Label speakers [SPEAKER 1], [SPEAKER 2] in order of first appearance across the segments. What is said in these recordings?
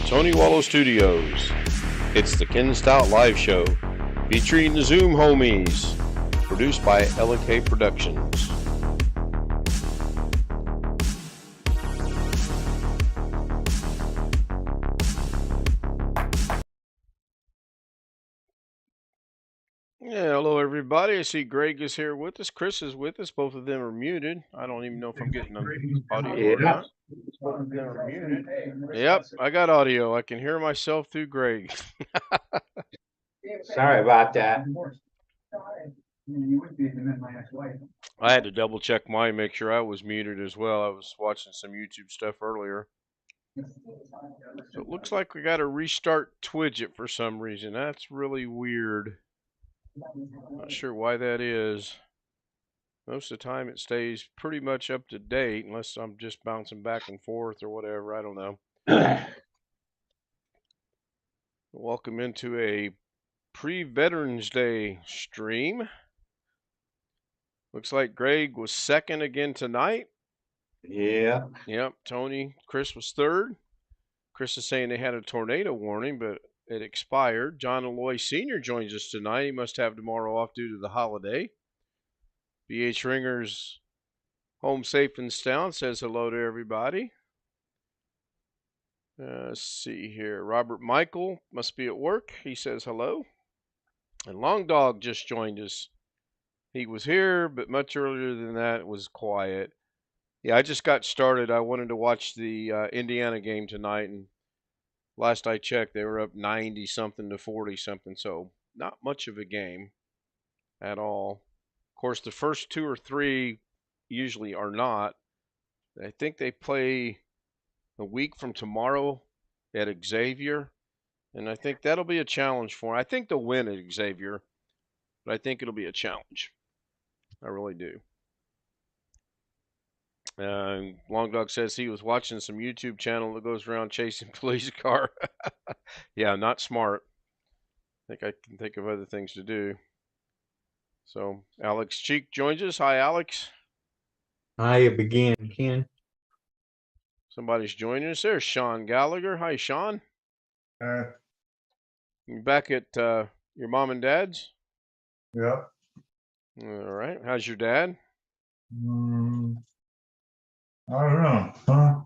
[SPEAKER 1] Tony Wallow Studios. It's the Ken Stout Live Show featuring the Zoom homies. Produced by LK Productions. Yeah, hello everybody. I see Greg is here with us. Chris is with us. Both of them are muted. I don't even know if I'm getting the audio or not. Yep, I got audio. I can hear myself through Greg.
[SPEAKER 2] Sorry about that.
[SPEAKER 1] I had to double check mine, make sure I was muted as well. I was watching some YouTube stuff earlier. So it looks like we got to restart Twidget for some reason. That's really weird. Not sure why that is. Most of the time it stays pretty much up to date unless I'm just bouncing back and forth or whatever. I don't know. Welcome into a pre-Veterans Day stream. Looks like Greg was second again tonight.
[SPEAKER 2] Yeah.
[SPEAKER 1] Yep, Tony. Chris was third. Chris is saying they had a tornado warning, but it expired. John Alloy Sr. joins us tonight. He must have tomorrow off due to the holiday. BH Ringer's home safe and sound says hello to everybody. Let's see here. Robert Michael must be at work. He says hello. And Long Dog just joined us. He was here, but much earlier than that, it was quiet. Yeah, I just got started. I wanted to watch the Indiana game tonight, and last I checked, they were up 90-something to 40-something, so not much of a game at all. Of course, the first two or three usually are not. I think they play a week from tomorrow at Xavier, and I think that'll be a challenge for them. I think they'll win at Xavier, but I think it'll be a challenge. I really do. Long Dog says he was watching some YouTube channel that goes around chasing police car. Yeah, not smart. I think I can think of other things to do. So Alex Cheek joins us. Hi, Alex.
[SPEAKER 2] Hi again, Ken.
[SPEAKER 1] Somebody's joining us. There's Sean Gallagher. Hi, Sean. You back at your mom and dad's?
[SPEAKER 3] Yeah.
[SPEAKER 1] All right. How's your dad?
[SPEAKER 3] I don't know. Huh?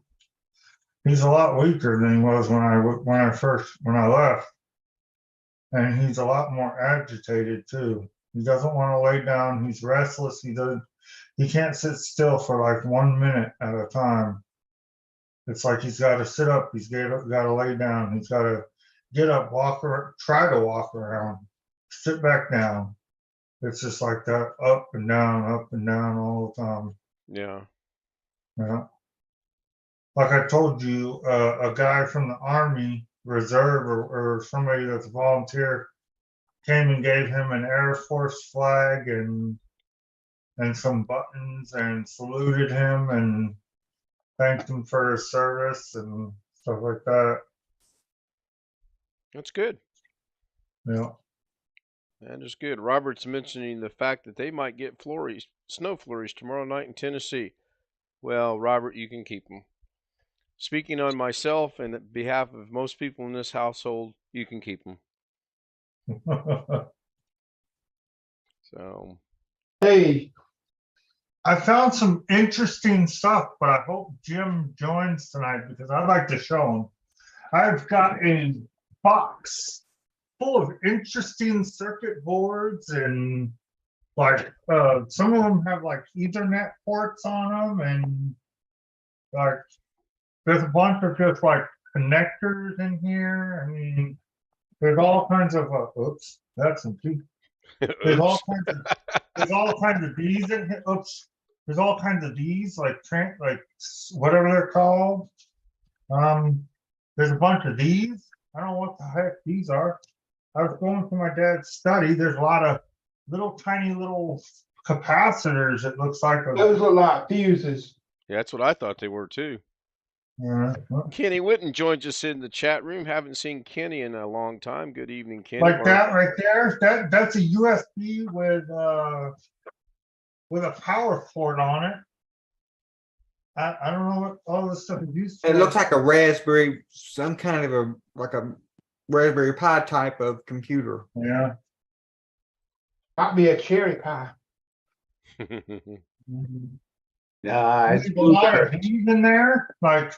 [SPEAKER 3] He's a lot weaker than he was when I left, and he's a lot more agitated too. He doesn't want to lay down. He's restless. He can't sit still for like 1 minute at a time. It's like he's got to sit up. He's got to lay down. He's got to get up, try to walk around, sit back down. It's just like that, up and down all the time.
[SPEAKER 1] Yeah.
[SPEAKER 3] Yeah. Like I told you, a guy from the Army Reserve or somebody that's a volunteer came and gave him an Air Force flag and some buttons and saluted him and thanked him for his service and stuff like that.
[SPEAKER 1] That's good.
[SPEAKER 3] Yeah.
[SPEAKER 1] That is good. Robert's mentioning the fact that they might get snow flurries tomorrow night in Tennessee. Well, Robert, you can keep them. Speaking on myself and on behalf of most people in this household, you can keep them. So,
[SPEAKER 3] hey, I found some interesting stuff, but I hope Jim joins tonight because I'd like to show him. I've got a box full of interesting circuit boards and like some of them have like Ethernet ports on them and like there's a bunch of just like connectors in here. I mean, there's all kinds of oops, that's some key. There's all kinds of D's in here. Oops, there's all kinds of D's like whatever they're called. There's a bunch of D's. I don't know what the heck these are. I was going to my dad's study. There's a lot of tiny little capacitors. It looks like
[SPEAKER 2] Those are like fuses.
[SPEAKER 1] yeah, that's what I thought they were too.
[SPEAKER 3] Yeah.
[SPEAKER 1] Kenny Witten joins us in the chat room. Haven't seen Kenny in a long time. Good evening, Kenny.
[SPEAKER 3] Like that right there. That's a USB with a power port on it. I don't know what all this stuff is used for.
[SPEAKER 2] It looks like a raspberry, some kind of a Raspberry Pi type of computer.
[SPEAKER 3] Yeah.
[SPEAKER 4] Might be a cherry pie.
[SPEAKER 3] Mhm.
[SPEAKER 2] Nice.
[SPEAKER 3] There's a lot of things in there, like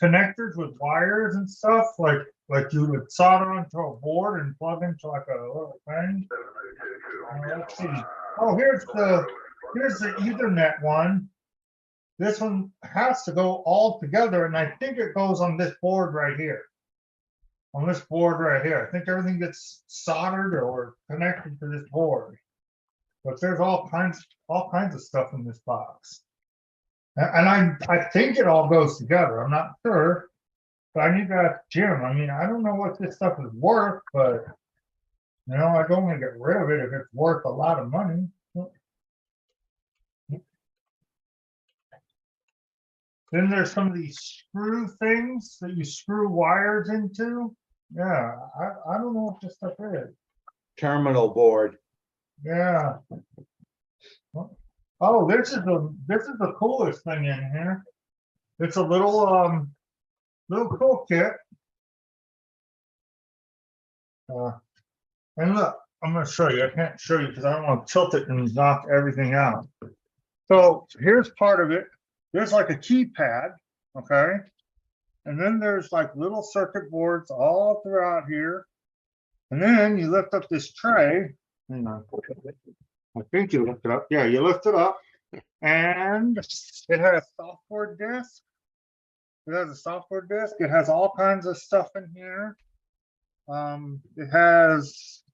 [SPEAKER 3] connectors with wires and stuff, like you would solder onto a board and plug into like a little thing. Let's see. Oh, here's the Ethernet one. This one has to go all together, and I think it goes on this board right here. On this board right here. I think everything gets soldered or connected to this board. But there's all kinds of stuff in this box. And I think it all goes together. I'm not sure. But I need to ask Jim. I mean, I don't know what this stuff is worth, but you know, I don't want to get rid of it if it's worth a lot of money. Then there's some of these screw things that you screw wires into. Yeah, I don't know what this stuff is.
[SPEAKER 2] Terminal board.
[SPEAKER 3] Yeah. Oh, this is the coolest thing in here. It's a little cool kit. And look, I'm gonna show you. I can't show you because I don't want to tilt it and knock everything out. So here's part of it. There's like a keypad, okay? And then there's like little circuit boards all throughout here. And then you lift up this tray. Hang on. I think you lift it up. Yeah, you lift it up. And it has a software disk. It has a software disk. It has all kinds of stuff in here. It has,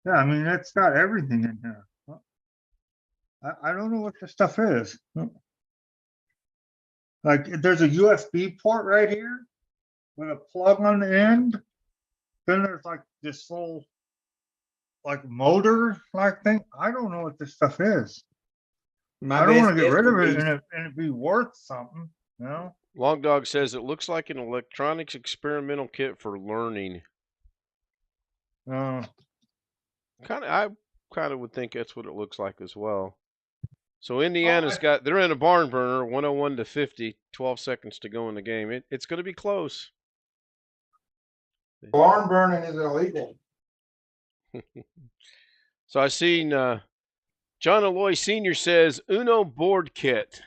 [SPEAKER 3] yeah, I mean, it's got everything in here. I don't know what this stuff is. Like, there's a USB port right here with a plug on the end. Then there's like this little, like motor like thing. I don't know what this stuff is. I don't want to get rid of it and it be worth something, you know?
[SPEAKER 1] Long Dog says it looks like an electronics experimental kit for learning. I kind of would think that's what it looks like as well. So Indiana's they're in a barn burner, 101 to 50, 12 seconds to go in the game. It's going to be close.
[SPEAKER 4] Barn burning is illegal.
[SPEAKER 1] So I seen John Aloy Sr. says Uno board kit. ?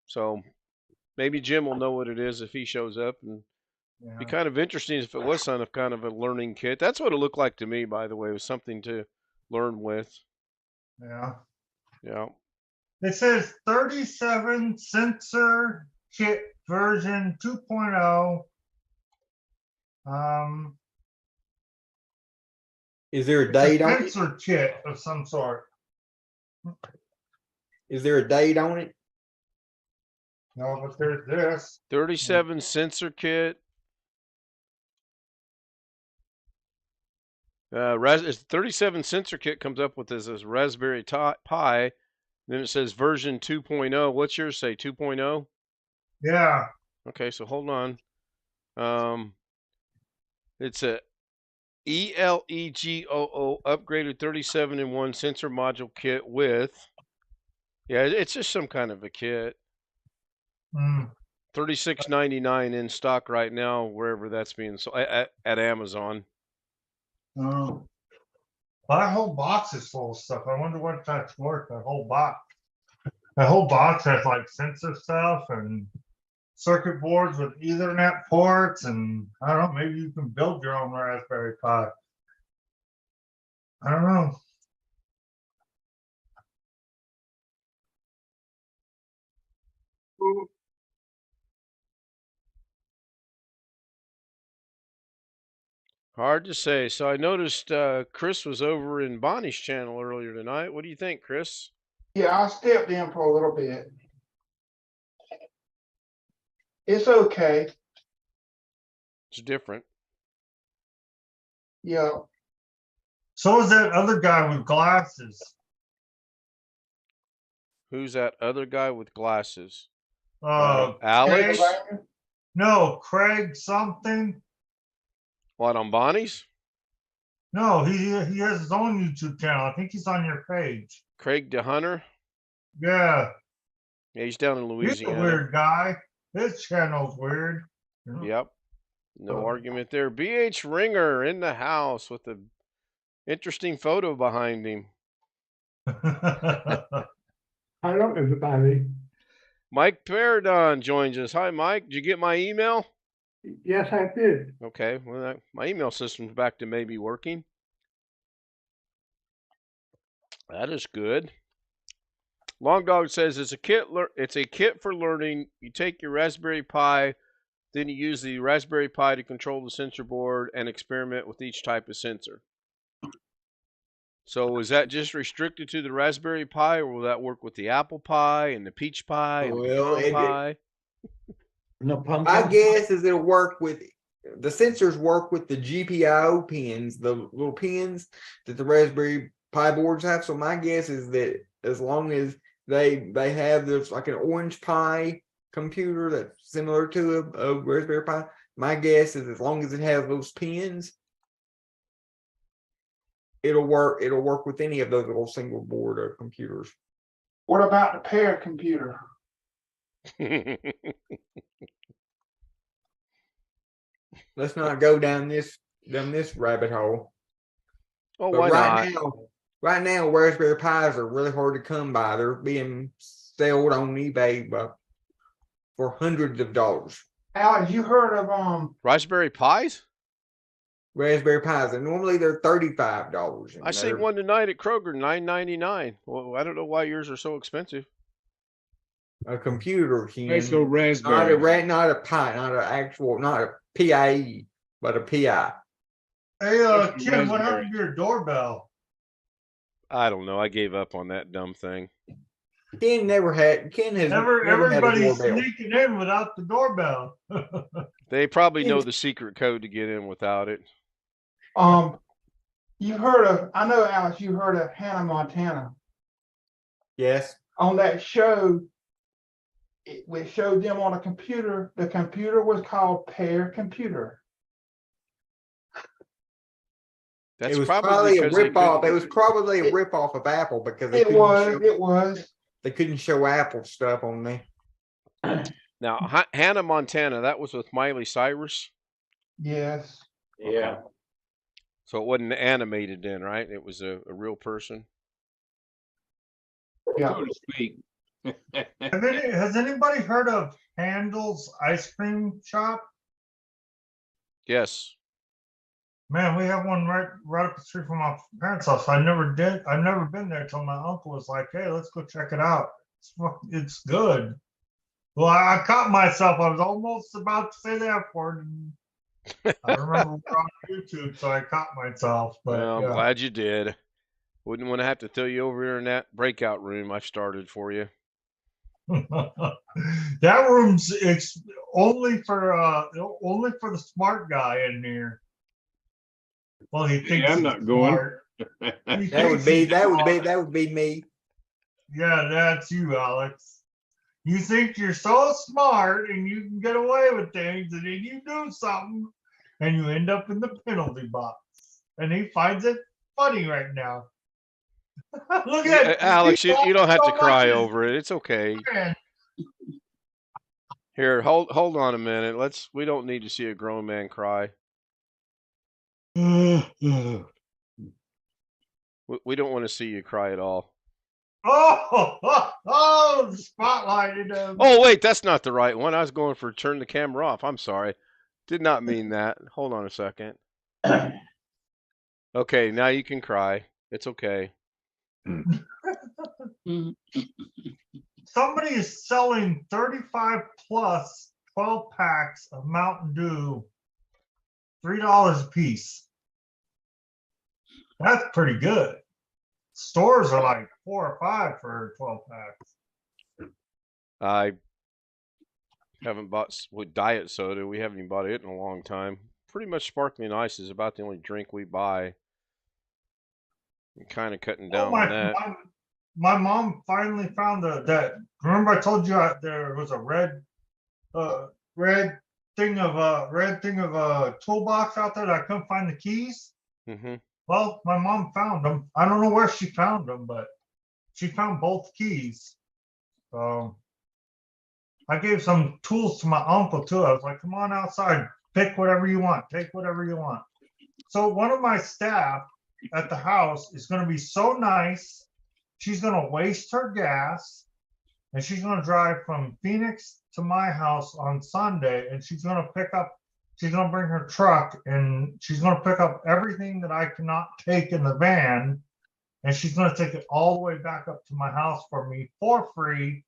[SPEAKER 1] So maybe Jim will know what it is if he shows up, and be kind of interesting if it was some kind of a learning kit. That's what it looked like to me, by the way. It was something to learn with.
[SPEAKER 3] Yeah.
[SPEAKER 1] Yeah.
[SPEAKER 3] It says 37 sensor kit version 2.0.
[SPEAKER 2] Is there a date on it?
[SPEAKER 3] Sensor kit of some sort.
[SPEAKER 2] Is there a date on it?
[SPEAKER 3] No, but there's this.
[SPEAKER 1] 37 sensor kit. It's 37 sensor kit comes up with this Raspberry Pi. Then it says version 2.0. What's yours say? 2.0?
[SPEAKER 3] Yeah.
[SPEAKER 1] Okay, so hold on. It's a ELEGOO upgraded 37-in-1 sensor module kit with, yeah, it's just some kind of a kit. $36.99 in stock right now, wherever that's being sold at Amazon.
[SPEAKER 3] Well, that whole box is full of stuff. I wonder what that's worth. That whole box. That whole box has like sensor stuff and circuit boards with Ethernet ports, and I don't know, maybe you can build your own Raspberry Pi. I don't know.
[SPEAKER 1] Hard to say. So I noticed Chris was over in Bonnie's channel earlier tonight. What do you think, Chris?
[SPEAKER 4] Yeah, I stepped in for a little bit. It's okay.
[SPEAKER 1] It's different.
[SPEAKER 4] Yeah.
[SPEAKER 3] So is that other guy with glasses.
[SPEAKER 1] Who's that other guy with glasses?
[SPEAKER 3] Craig,
[SPEAKER 1] Alex?
[SPEAKER 3] no, Craig something.
[SPEAKER 1] What, on Bonnie's?
[SPEAKER 3] No, he has his own YouTube channel. I think he's on your page.
[SPEAKER 1] Craig DeHunter?
[SPEAKER 3] Yeah,
[SPEAKER 1] Yeah, he's down in
[SPEAKER 3] he's a
[SPEAKER 1] Louisiana.
[SPEAKER 3] weird guy. His channel's weird.
[SPEAKER 1] Yep. No argument there. BH Ringer in the house with a interesting photo behind him.
[SPEAKER 4] Hello, everybody.
[SPEAKER 1] Mike Paradon joins us. Hi, Mike. Did you get my email?
[SPEAKER 4] Yes, I did.
[SPEAKER 1] Okay. Well, my email system's back to maybe working. That is good. Long Dog says it's a kit. It's a kit for learning. You take your Raspberry Pi, then you use the Raspberry Pi to control the sensor board and experiment with each type of sensor. So is that just restricted to the Raspberry Pi, or will that work with the Apple Pie and the Peach Pie and the pecan pie?
[SPEAKER 2] No pumpkin. My guess is it'll work with the sensors. Work with the GPIO pins, the little pins that the Raspberry Pi boards have. So my guess is that as long as they have this like an Orange Pi computer that's similar to a Raspberry Pi, my guess is as long as it has those pins, it'll work. It'll work with any of those little single board computers.
[SPEAKER 4] What about the pair computer?
[SPEAKER 2] Let's not go down this rabbit hole.
[SPEAKER 1] Oh,
[SPEAKER 2] But
[SPEAKER 1] why
[SPEAKER 2] right
[SPEAKER 1] not?
[SPEAKER 2] right now, Raspberry Pis are really hard to come by. They're being sold on eBay for hundreds of dollars.
[SPEAKER 4] Alex, you heard of
[SPEAKER 1] Raspberry Pis?
[SPEAKER 2] Raspberry Pis, and normally they're $35.
[SPEAKER 1] I see one tonight at Kroger, $9.99. Well, I don't know why yours are so expensive.
[SPEAKER 2] A computer can
[SPEAKER 5] Nice little raspberry.
[SPEAKER 2] not a Pi, not an actual, not a PIE, but a PI.
[SPEAKER 3] Hey, Kim, what happened to your doorbell?
[SPEAKER 1] I don't know. I gave up on that dumb thing.
[SPEAKER 2] Ken has never had a
[SPEAKER 3] Everybody's
[SPEAKER 2] doorbell.
[SPEAKER 3] sneaking in without the doorbell.
[SPEAKER 1] They probably know the secret code to get in without it.
[SPEAKER 4] you heard of, I know, Alex, you heard of Hannah Montana.
[SPEAKER 2] Yes.
[SPEAKER 4] On that show, we showed them on a computer. The computer was called Pear Computer.
[SPEAKER 1] That's
[SPEAKER 2] It was
[SPEAKER 1] probably
[SPEAKER 2] a
[SPEAKER 1] because they
[SPEAKER 2] ripoff.
[SPEAKER 1] couldn't-
[SPEAKER 2] It was probably a ripoff of Apple because
[SPEAKER 4] It was.
[SPEAKER 2] they couldn't show Apple stuff on there.
[SPEAKER 1] Now, Hannah Montana, that was with Miley Cyrus.
[SPEAKER 4] Yes.
[SPEAKER 5] Yeah.
[SPEAKER 1] So it wasn't animated then, right? It was a real person.
[SPEAKER 4] Yeah.
[SPEAKER 5] So to speak.
[SPEAKER 3] Has anybody heard of Handel's Ice Cream Shop?
[SPEAKER 1] Yes.
[SPEAKER 3] Man, we have one right up the street from my parents' house. I've never been there till my uncle was like, "Hey, let's go check it out. It's good." Well, I caught myself. I was almost about to say that word. I remember we're on YouTube, so I caught myself. But
[SPEAKER 1] Well, I'm
[SPEAKER 3] yeah.
[SPEAKER 1] glad you did. Wouldn't want to have to throw you over here in that breakout room I've started for you.
[SPEAKER 3] That room's only for the smart guy in here. Well, he thinks
[SPEAKER 5] I'm
[SPEAKER 3] he's
[SPEAKER 5] not going.
[SPEAKER 3] smart. He
[SPEAKER 2] That would
[SPEAKER 3] thinks
[SPEAKER 2] be
[SPEAKER 3] he's smart.
[SPEAKER 2] that would be me.
[SPEAKER 3] Yeah, that's you, Alex. You think you're so smart and you can get away with things, and then you do something and you end up in the penalty box. And he finds it funny right now. Look at
[SPEAKER 1] Alex, you don't have to
[SPEAKER 3] so
[SPEAKER 1] cry
[SPEAKER 3] much
[SPEAKER 1] over it. It's okay.
[SPEAKER 3] man.
[SPEAKER 1] Here, hold on a minute. We don't need to see a grown man cry. We don't want to see you cry at all.
[SPEAKER 3] Oh, spotlighted him.
[SPEAKER 1] Oh, wait, that's not the right one. I was going for turn the camera off. I'm sorry. Did not mean that. Hold on a second. Okay, now you can cry. It's okay.
[SPEAKER 3] Somebody is selling 35 plus 12 packs of Mountain Dew, $3 a piece. That's pretty good. Stores are like 4 or 5 for 12 packs.
[SPEAKER 1] I haven't bought with diet soda. We haven't even bought it in a long time. Pretty much sparkling ice is about the only drink we buy. I'm kind of cutting down on that.
[SPEAKER 3] My mom finally found that. Remember, I told you there was a red thing of toolbox out there that I couldn't find the keys.
[SPEAKER 1] Mm-hmm.
[SPEAKER 3] Well, my mom found them. I don't know where she found them, but she found both keys. So I gave some tools to my uncle too. I was like, come on outside, pick whatever you want, take whatever you want. So one of my staff at the house is going to be so nice. She's going to waste her gas and she's going to drive from Phoenix to my house on Sunday. And she's going to bring her truck and she's going to pick up everything that I cannot take in the van. And she's going to take it all the way back up to my house for me for free.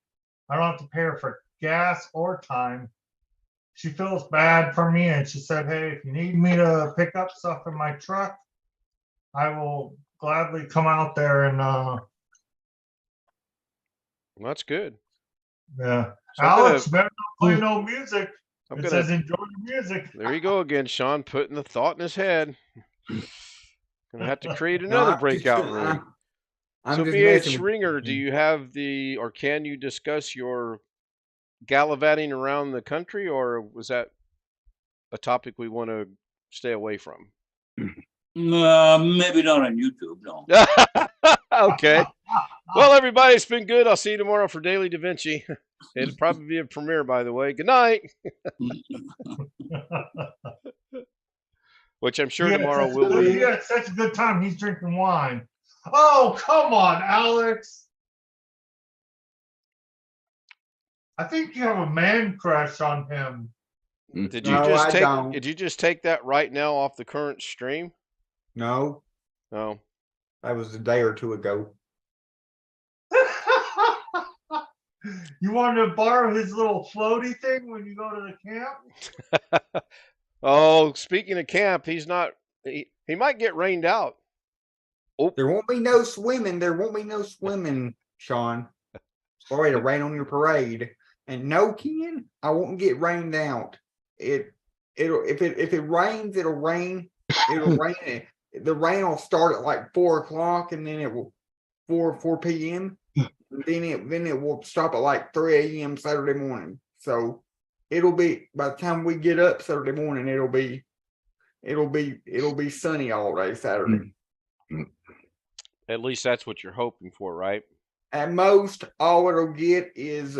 [SPEAKER 3] I don't have to pay her for gas or time. She feels bad for me and she said, hey, if you need me to pick up stuff in my truck, I will gladly come out there and
[SPEAKER 1] Well, that's good.
[SPEAKER 3] yeah.
[SPEAKER 1] So
[SPEAKER 3] Alex better not play no music. It says enjoy the music.
[SPEAKER 1] There you go again, Sean, putting the thought in his head. Gonna have to create
[SPEAKER 2] No,
[SPEAKER 1] another
[SPEAKER 2] I'm
[SPEAKER 1] breakout
[SPEAKER 2] just-
[SPEAKER 1] room.
[SPEAKER 2] I'm
[SPEAKER 1] So
[SPEAKER 2] just
[SPEAKER 1] BH
[SPEAKER 2] messing with
[SPEAKER 1] Ringer, do
[SPEAKER 2] you.
[SPEAKER 1] you have or can you discuss your gallivanting around the country, or was that a topic we want to stay away from?
[SPEAKER 5] Maybe not on YouTube, no.
[SPEAKER 1] Okay. Well, everybody, it's been good. I'll see you tomorrow for Daily Da Vinci. It'll probably be a premiere, by the way. Good night. Which I'm sure tomorrow will be.
[SPEAKER 3] He had such a good time. He's drinking wine. Oh, come on, Alex. I think you have a man crush on him.
[SPEAKER 1] Did you just take that right now off the current stream?
[SPEAKER 2] No,
[SPEAKER 1] No.
[SPEAKER 2] that was a day or two ago.
[SPEAKER 3] You wanted to borrow his little floaty thing when you go to the camp?
[SPEAKER 1] Oh, speaking of camp, he's not. He might get rained out. Oh,
[SPEAKER 2] There won't be no swimming. There won't be no swimming, Sean. Sorry to rain on your parade. And no, Ken, I won't get rained out. If it rains, it'll rain. It'll rain. The rain will start at like 4 o'clock, and then it will 4 p.m. Then it will stop at like 3 a.m. Saturday morning. So it'll be, by the time we get up Saturday morning, it'll be sunny all day Saturday.
[SPEAKER 1] at least that's what you're hoping for, right?
[SPEAKER 2] At most, all it'll get is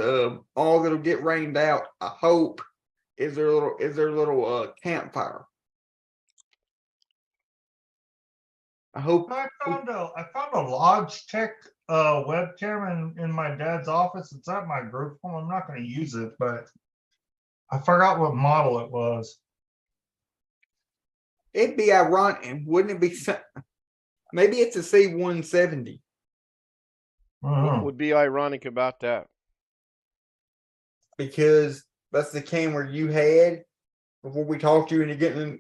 [SPEAKER 2] all that'll get rained out, I hope, is their little campfire. I hope
[SPEAKER 3] I found a Logitech webcam in my dad's office. It's at my group home. I'm not going to use it, but I forgot what model it was.
[SPEAKER 2] it'd be ironic, and wouldn't it be? Maybe it's a C170.
[SPEAKER 1] What would be ironic about that?
[SPEAKER 2] Because that's the camera you had before we talked you into getting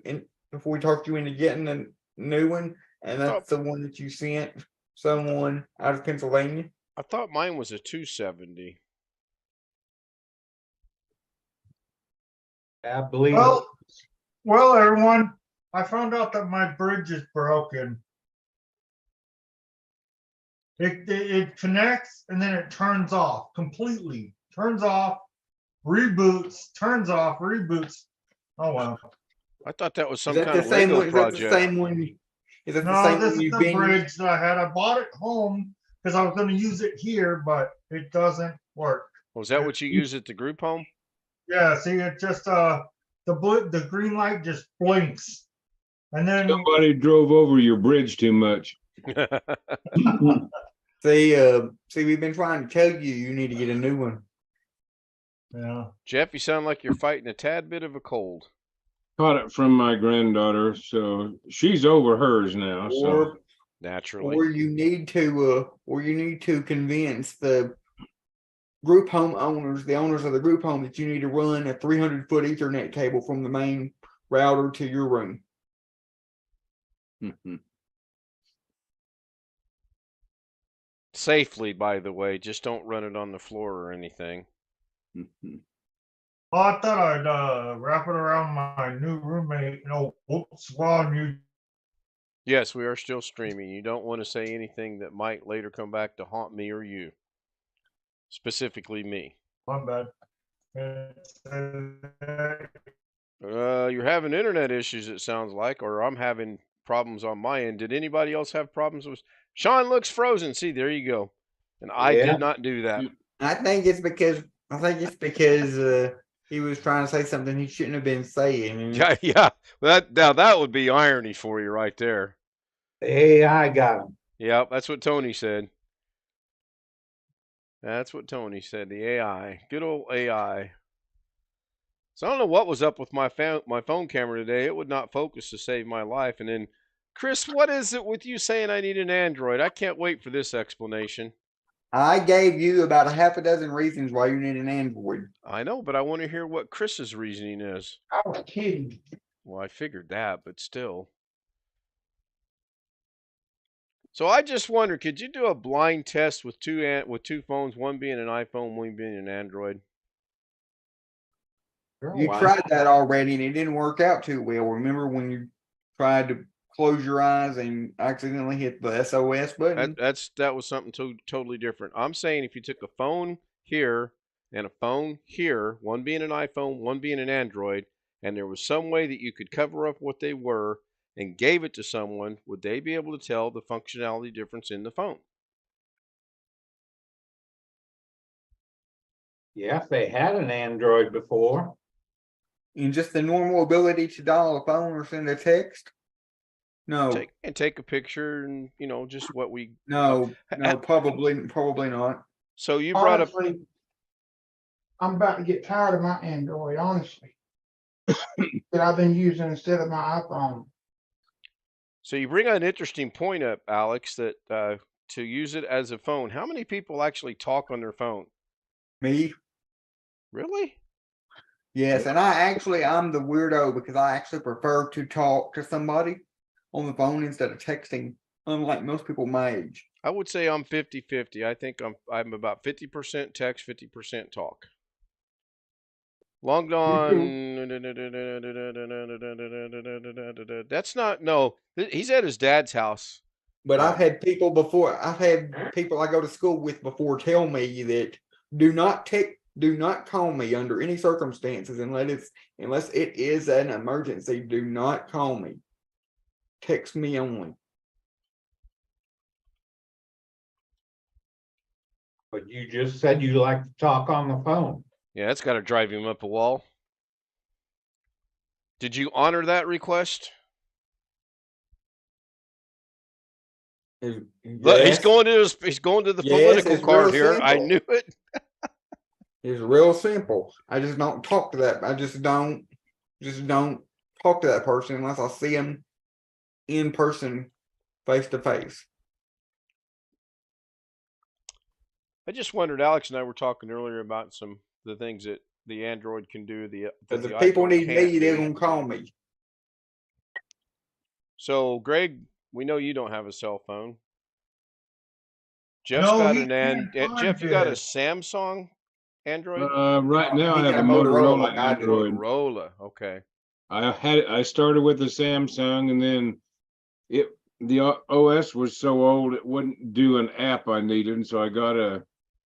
[SPEAKER 2] a new one, and that's the one that you sent someone out of Pennsylvania.
[SPEAKER 1] I thought mine was a 270.
[SPEAKER 4] I believe
[SPEAKER 3] Well, everyone, I found out that my bridge is broken. It connects and then it turns off completely. Turns off, reboots, turns off, reboots. Oh wow!
[SPEAKER 1] I thought that was some
[SPEAKER 2] Is that
[SPEAKER 1] kind
[SPEAKER 2] the
[SPEAKER 1] of
[SPEAKER 2] same
[SPEAKER 1] Lego
[SPEAKER 2] one? Is that
[SPEAKER 1] project.
[SPEAKER 2] the same one? Is that the
[SPEAKER 3] No,
[SPEAKER 2] same
[SPEAKER 3] this
[SPEAKER 2] one
[SPEAKER 3] is
[SPEAKER 2] you've
[SPEAKER 3] the
[SPEAKER 2] been
[SPEAKER 3] bridge that I had. I bought it home because I was going to use it here, but it doesn't work.
[SPEAKER 1] Was that what you use at the group home?
[SPEAKER 3] Yeah, see, it just the green light just blinks, and then
[SPEAKER 5] Somebody drove over your bridge too much.
[SPEAKER 2] See, we've been trying to tell you, you need to get a new one.
[SPEAKER 3] yeah.
[SPEAKER 1] Jeff, you sound like you're fighting a tad bit of a cold.
[SPEAKER 5] Caught it from my granddaughter, so she's over hers now. So
[SPEAKER 1] Naturally.
[SPEAKER 2] Or you need to convince the group home owners, the owners of the group home, that you need to run a 300-foot Ethernet cable from the main router to your room.
[SPEAKER 1] Safely, by the way. Just don't run it on the floor or anything.
[SPEAKER 3] Oh, I thought I'd wrap it around my new roommate. Whoops, while you.
[SPEAKER 1] Yes, we are still streaming. You don't want to say anything that might later come back to haunt me or you. Specifically me.
[SPEAKER 3] My bad.
[SPEAKER 1] You're having internet issues, it sounds like, or I'm having problems on my end. Did anybody else have problems with? Sean looks frozen. See, there you go. And I did not do that.
[SPEAKER 2] I think it's because he was trying to say something he shouldn't have been saying. And
[SPEAKER 1] Yeah, yeah. That would be irony for you right there.
[SPEAKER 4] The AI got him.
[SPEAKER 1] Yep, that's what Tony said. That's what Tony said. The AI, good old AI. So I don't know what was up with my phone camera today. It would not focus to save my life. And then, Chris, what is it with you saying I need an Android? I can't wait for this explanation.
[SPEAKER 2] I gave you about a half a dozen reasons why you need an Android.
[SPEAKER 1] I know, but I want to hear what Chris's reasoning is.
[SPEAKER 4] I was kidding.
[SPEAKER 1] Well, I figured that, but still. So I just wonder, could you do a blind test with two phones, one being an iPhone, one being an Android?
[SPEAKER 2] You tried that already and it didn't work out too well. Remember when you tried to close your eyes and accidentally hit the SOS button?
[SPEAKER 1] That was something totally different. I'm saying if you took a phone here and a phone here, one being an iPhone, one being an Android, and there was some way that you could cover up what they were and gave it to someone, would they be able to tell the functionality difference in the phone?
[SPEAKER 4] Yeah, if they had an Android before.
[SPEAKER 2] And just the normal ability to dial a phone or send a text? No.
[SPEAKER 1] Take a picture and just what we
[SPEAKER 2] No, probably not.
[SPEAKER 1] So you brought up
[SPEAKER 4] Honestly, I'm about to get tired of my Android, honestly. That I've been using instead of my iPhone.
[SPEAKER 1] So you bring an interesting point up, Alex, that to use it as a phone. How many people actually talk on their phone?
[SPEAKER 2] Me?
[SPEAKER 1] Really?
[SPEAKER 2] Yes, and I'm the weirdo because I actually prefer to talk to somebody on the phone instead of texting, unlike most people my age.
[SPEAKER 1] I would say I'm 50-50. I think I'm about 50% text, 50% talk. Long Don. That's not, no. He's at his dad's house.
[SPEAKER 2] But I've had people before. I've had people I go to school with before tell me that do not call me under any circumstances unless it is an emergency. Do not call me. Text me only.
[SPEAKER 4] But you just said you like to talk on the phone.
[SPEAKER 1] Yeah, that's got to drive him up a wall. Did you honor that request?
[SPEAKER 2] Yes.
[SPEAKER 1] Look, he's going to the political card here.
[SPEAKER 2] Simple.
[SPEAKER 1] I knew it.
[SPEAKER 2] It's real simple. I just don't talk to that. I just don't talk to that person unless I see him in person, face to face.
[SPEAKER 1] I just wondered. Alex and I were talking earlier about the things that the Android can do.
[SPEAKER 2] Because if people need me, they're gonna call me.
[SPEAKER 1] So, Greg, we know you don't have a cell phone. Jeff's got Jeff, you got a Samsung Android?
[SPEAKER 5] Right now I have a Motorola Android.
[SPEAKER 1] Motorola, okay.
[SPEAKER 5] I started with the Samsung, and then the OS was so old it wouldn't do an app I needed, and so I got a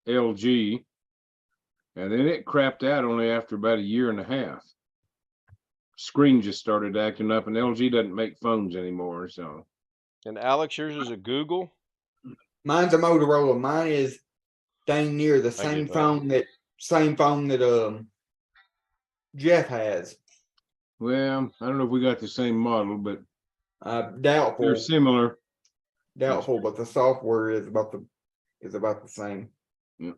[SPEAKER 5] LG, and then it crapped out only after about a year and a half. Screen just started acting up, and LG doesn't make phones anymore. So.
[SPEAKER 1] And Alex, yours is a Google?
[SPEAKER 2] Mine's a Motorola. Mine is dang near the same phone that Jeff has.
[SPEAKER 5] Well, I don't know if we got the same model, but
[SPEAKER 2] doubtful.
[SPEAKER 5] They're similar.
[SPEAKER 2] Doubtful, but the software is about the same.
[SPEAKER 5] Yeah.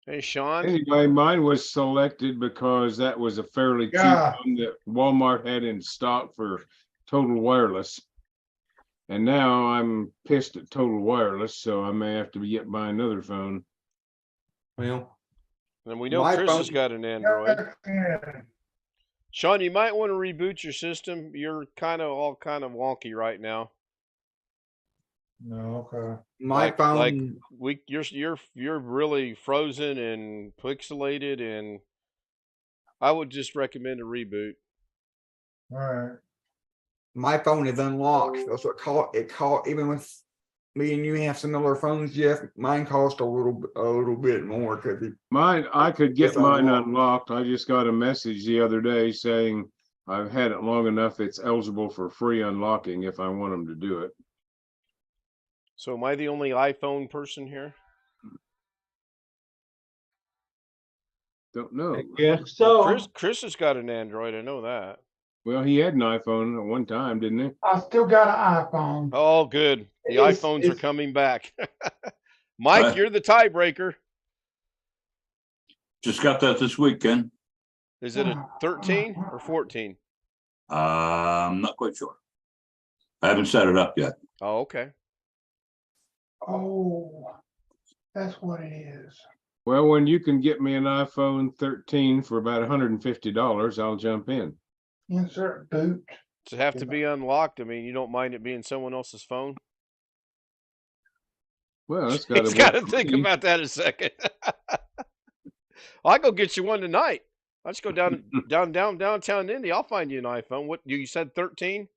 [SPEAKER 1] Hey, Sean.
[SPEAKER 5] Anyway, mine was selected because that was a fairly cheap one that Walmart had in stock for Total Wireless. And now I'm pissed at Total Wireless, so I may have to buy another phone.
[SPEAKER 2] Well,
[SPEAKER 1] and we know Chris has got an Android. Sean, you might want to reboot your system. You're all kind of wonky right now.
[SPEAKER 4] No, okay.
[SPEAKER 2] My phone,
[SPEAKER 1] you're really frozen and pixelated, and I would just recommend a reboot.
[SPEAKER 4] All right.
[SPEAKER 2] My phone is unlocked. That's what it caught. Even with me and you have similar phones, Jeff. Mine cost a little bit more because
[SPEAKER 5] I could get mine unlocked. I just got a message the other day saying I've had it long enough. It's eligible for free unlocking if I want them to do it.
[SPEAKER 1] So am I the only iPhone person here?
[SPEAKER 5] Don't know.
[SPEAKER 2] Yeah.
[SPEAKER 1] Chris has got an Android. I know that.
[SPEAKER 5] Well, he had an iPhone at one time, didn't he?
[SPEAKER 4] I still got an iPhone.
[SPEAKER 1] Oh, good. The iPhones are
[SPEAKER 2] it's-
[SPEAKER 1] coming back. Mike,
[SPEAKER 6] Right.
[SPEAKER 1] you're the tiebreaker.
[SPEAKER 6] Just got that this weekend.
[SPEAKER 1] Is it a 13 or 14?
[SPEAKER 6] I'm not quite sure. I haven't set it up yet.
[SPEAKER 1] Oh, okay.
[SPEAKER 4] Oh, that's what it is.
[SPEAKER 5] Well, when you can get me an iPhone 13 for about $150, I'll jump in.
[SPEAKER 4] Insert boot.
[SPEAKER 1] Does it have to be unlocked? I mean, you don't mind it being someone else's phone?
[SPEAKER 5] Well, it's got
[SPEAKER 1] He's
[SPEAKER 5] to
[SPEAKER 1] got to think about that a second. I'll go get you one tonight. I'll just go downtown Indy. I'll find you an iPhone. What you said 13?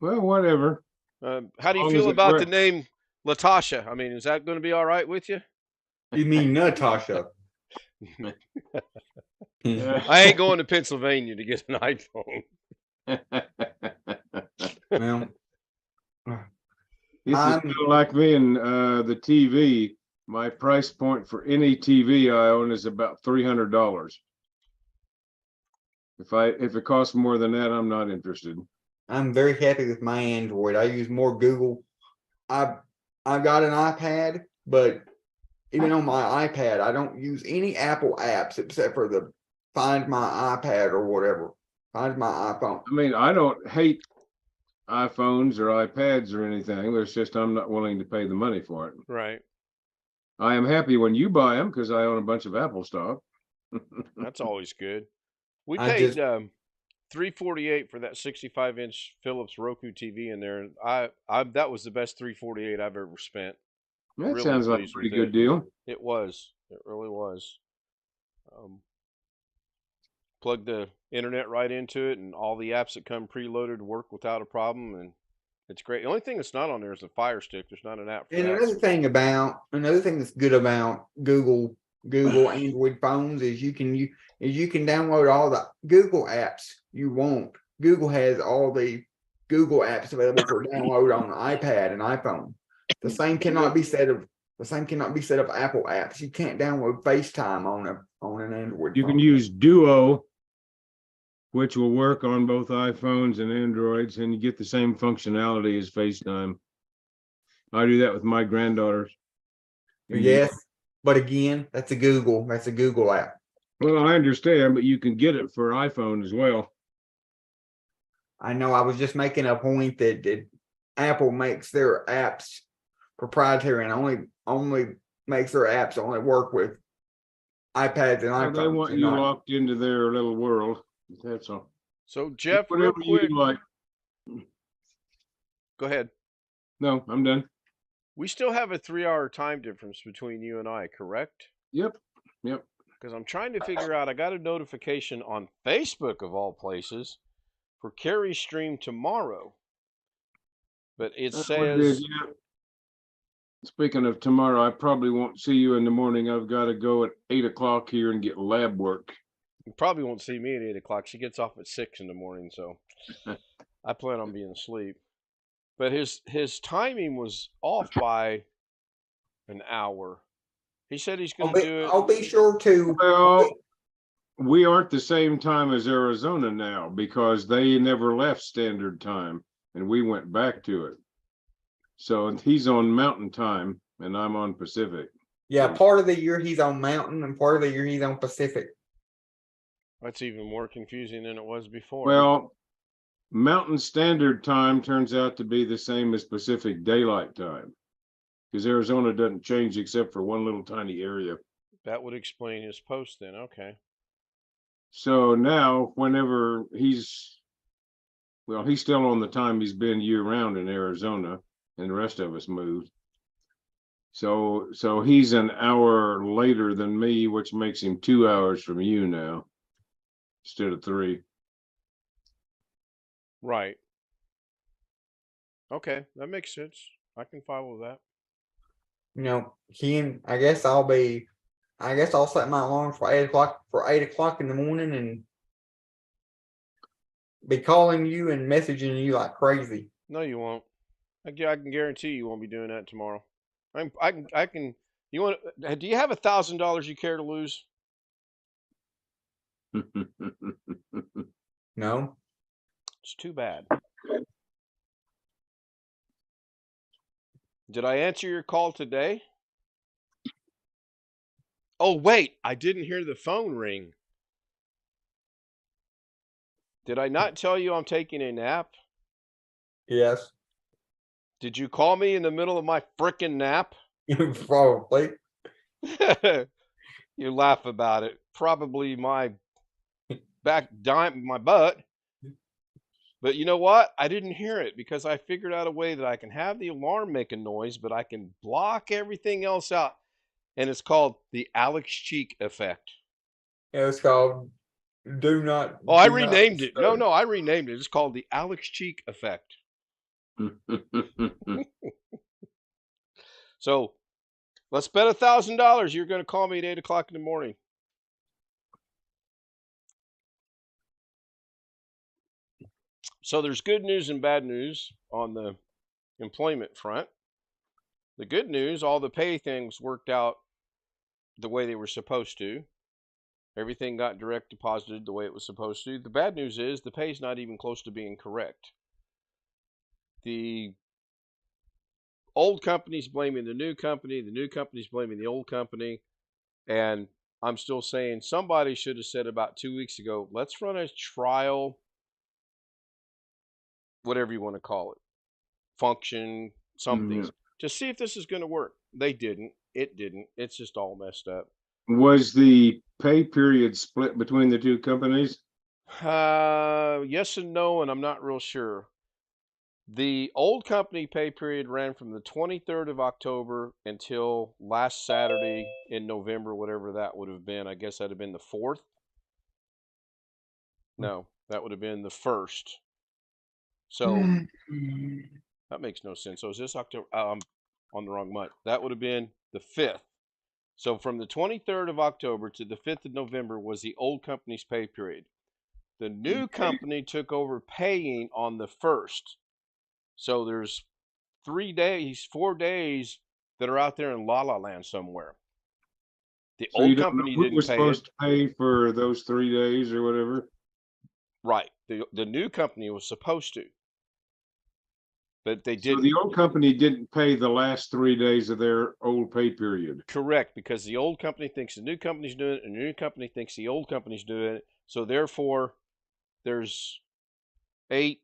[SPEAKER 5] Well, whatever.
[SPEAKER 1] How do you
[SPEAKER 5] long
[SPEAKER 1] feel
[SPEAKER 5] as it
[SPEAKER 1] about the
[SPEAKER 5] works.
[SPEAKER 1] name Latasha? I mean, is that going to be all right with you?
[SPEAKER 2] You mean Natasha?
[SPEAKER 1] I ain't going to Pennsylvania to get an iPhone.
[SPEAKER 2] Well,
[SPEAKER 5] This is
[SPEAKER 2] I'm-
[SPEAKER 5] kind of like me and the TV. My price point for any TV I own is about $300. If it costs more than that, I'm not interested.
[SPEAKER 2] I'm very happy with my Android. I use more Google. I've got an iPad, but even on my iPad, I don't use any Apple apps except for the Find My iPad or whatever. Find My iPhone.
[SPEAKER 5] I mean, I don't hate iPhones or iPads or anything. It's just I'm not willing to pay the money for it.
[SPEAKER 1] Right.
[SPEAKER 5] I am happy when you buy them because I own a bunch of Apple stock.
[SPEAKER 1] That's always good. We
[SPEAKER 2] I
[SPEAKER 1] paid
[SPEAKER 2] just-
[SPEAKER 1] $348 for that 65-inch Philips Roku TV in there, and I that was the best $348 I've ever spent.
[SPEAKER 5] That
[SPEAKER 1] Really
[SPEAKER 5] sounds like a
[SPEAKER 1] pleased
[SPEAKER 5] pretty
[SPEAKER 1] with
[SPEAKER 5] good
[SPEAKER 1] it.
[SPEAKER 5] deal.
[SPEAKER 1] It was. It really was. Plug the internet right into it, and all the apps that come preloaded work without a problem, and it's great. The only thing that's not on there is the Fire Stick. There's not an app for
[SPEAKER 2] And
[SPEAKER 1] that.
[SPEAKER 2] another thing that's good about Google Android phones is you can download all the Google apps you want. Google has all the Google apps available for download on iPad and iPhone. The same cannot be said of Apple apps. You can't download FaceTime on an Android
[SPEAKER 5] You
[SPEAKER 2] phone.
[SPEAKER 5] can use Duo, which will work on both iPhones and Androids, and you get the same functionality as FaceTime. I do that with my granddaughters.
[SPEAKER 2] Yes, but again, that's a Google app.
[SPEAKER 5] Well, I understand, but you can get it for iPhone as well.
[SPEAKER 2] I know. I was just making a point that Apple makes their apps proprietary and only makes their apps only work with iPads and
[SPEAKER 5] Well,
[SPEAKER 2] iPhones.
[SPEAKER 5] they want
[SPEAKER 2] and
[SPEAKER 5] you
[SPEAKER 2] not-
[SPEAKER 5] locked into their little world. That's all.
[SPEAKER 1] So Jeff, real
[SPEAKER 5] Whatever you
[SPEAKER 1] quick,
[SPEAKER 5] like.
[SPEAKER 1] go ahead.
[SPEAKER 5] No, I'm done.
[SPEAKER 1] We still have a 3-hour time difference between you and I, correct?
[SPEAKER 5] Yep.
[SPEAKER 1] Because I'm trying to figure out. I got a notification on Facebook of all places for Carrie's stream tomorrow, but it
[SPEAKER 5] That's what it is,
[SPEAKER 1] says
[SPEAKER 5] yeah. Speaking of tomorrow, I probably won't see you in the morning. I've got to go at 8 o'clock here and get lab work.
[SPEAKER 1] you probably won't see me at 8 o'clock. She gets off at 6 in the morning, so I plan on being asleep. But his timing was off by an hour. He said he's going to do it.
[SPEAKER 2] I'll be sure to.
[SPEAKER 5] Well, we aren't the same time as Arizona now because they never left standard time and we went back to it. So he's on mountain time and I'm on Pacific.
[SPEAKER 2] Yeah, part of the year he's on Mountain and part of the year he's on Pacific.
[SPEAKER 1] That's even more confusing than it was before.
[SPEAKER 5] Well, mountain standard time turns out to be the same as Pacific daylight time because Arizona doesn't change except for one little tiny area.
[SPEAKER 1] that would explain his post then. Okay.
[SPEAKER 5] So now whenever he's still on the time he's been year round in Arizona and the rest of us moved. So he's an hour later than me, which makes him 2 hours from you now instead of 3.
[SPEAKER 1] Right. Okay, that makes sense. I can follow that.
[SPEAKER 2] I guess I'll set my alarm for 8 o'clock in the morning and be calling you and messaging you like crazy.
[SPEAKER 1] No, you won't. I can guarantee you won't be doing that tomorrow. I can. You want? Do you have $1,000 you care to lose?
[SPEAKER 2] No.
[SPEAKER 1] It's too bad. Did I answer your call today? Oh, wait, I didn't hear the phone ring. Did I not tell you I'm taking a nap?
[SPEAKER 2] Yes.
[SPEAKER 1] Did you call me in the middle of my frickin' nap?
[SPEAKER 2] Probably.
[SPEAKER 1] You laugh about it. Probably my my butt. But you know what? I didn't hear it because I figured out a way that I can have the alarm make a noise, but I can block everything else out. And it's called the Alex Cheek effect.
[SPEAKER 2] Yeah, it's called do not.
[SPEAKER 1] Oh, I
[SPEAKER 2] Do not
[SPEAKER 1] renamed it. No,
[SPEAKER 2] disturb.
[SPEAKER 1] no, I renamed it. It's called the Alex Cheek effect. So let's bet $1,000 you're going to call me at 8 o'clock in the morning. So there's good news and bad news on the employment front. The good news, all the pay things worked out the way they were supposed to. Everything got direct deposited the way it was supposed to. The bad news is the pay's not even close to being correct. The old company's blaming the new company's blaming the old company, and I'm still saying somebody should have said about 2 weeks ago, let's run a trial, whatever you want to call it, function, something, to see if this is going to work. They didn't. It didn't. It's just all messed up.
[SPEAKER 5] Was the pay period split between the two companies?
[SPEAKER 1] Yes and no, and I'm not real sure. The old company pay period ran from the 23rd of October until last Saturday in November, whatever that would have been. I guess that'd have been the 4th. No, that would have been the 1st. So that makes no sense. So is this October? I'm on the wrong month. That would have been the 5th. So from the 23rd of October to the 5th of November was the old company's pay period. The new company took over paying on the 1st. So there's 4 days that are out there in La La Land somewhere. The
[SPEAKER 5] So you
[SPEAKER 1] old
[SPEAKER 5] don't
[SPEAKER 1] company
[SPEAKER 5] know who
[SPEAKER 1] didn't
[SPEAKER 5] was
[SPEAKER 1] pay
[SPEAKER 5] supposed
[SPEAKER 1] it.
[SPEAKER 5] to pay for those 3 days or whatever?
[SPEAKER 1] Right. The new company was supposed to, but they
[SPEAKER 5] So
[SPEAKER 1] didn't.
[SPEAKER 5] the old company didn't pay the last 3 days of their old pay period.
[SPEAKER 1] Correct, because the old company thinks the new company's doing it, and the new company thinks the old company's doing it. So therefore, there's 8,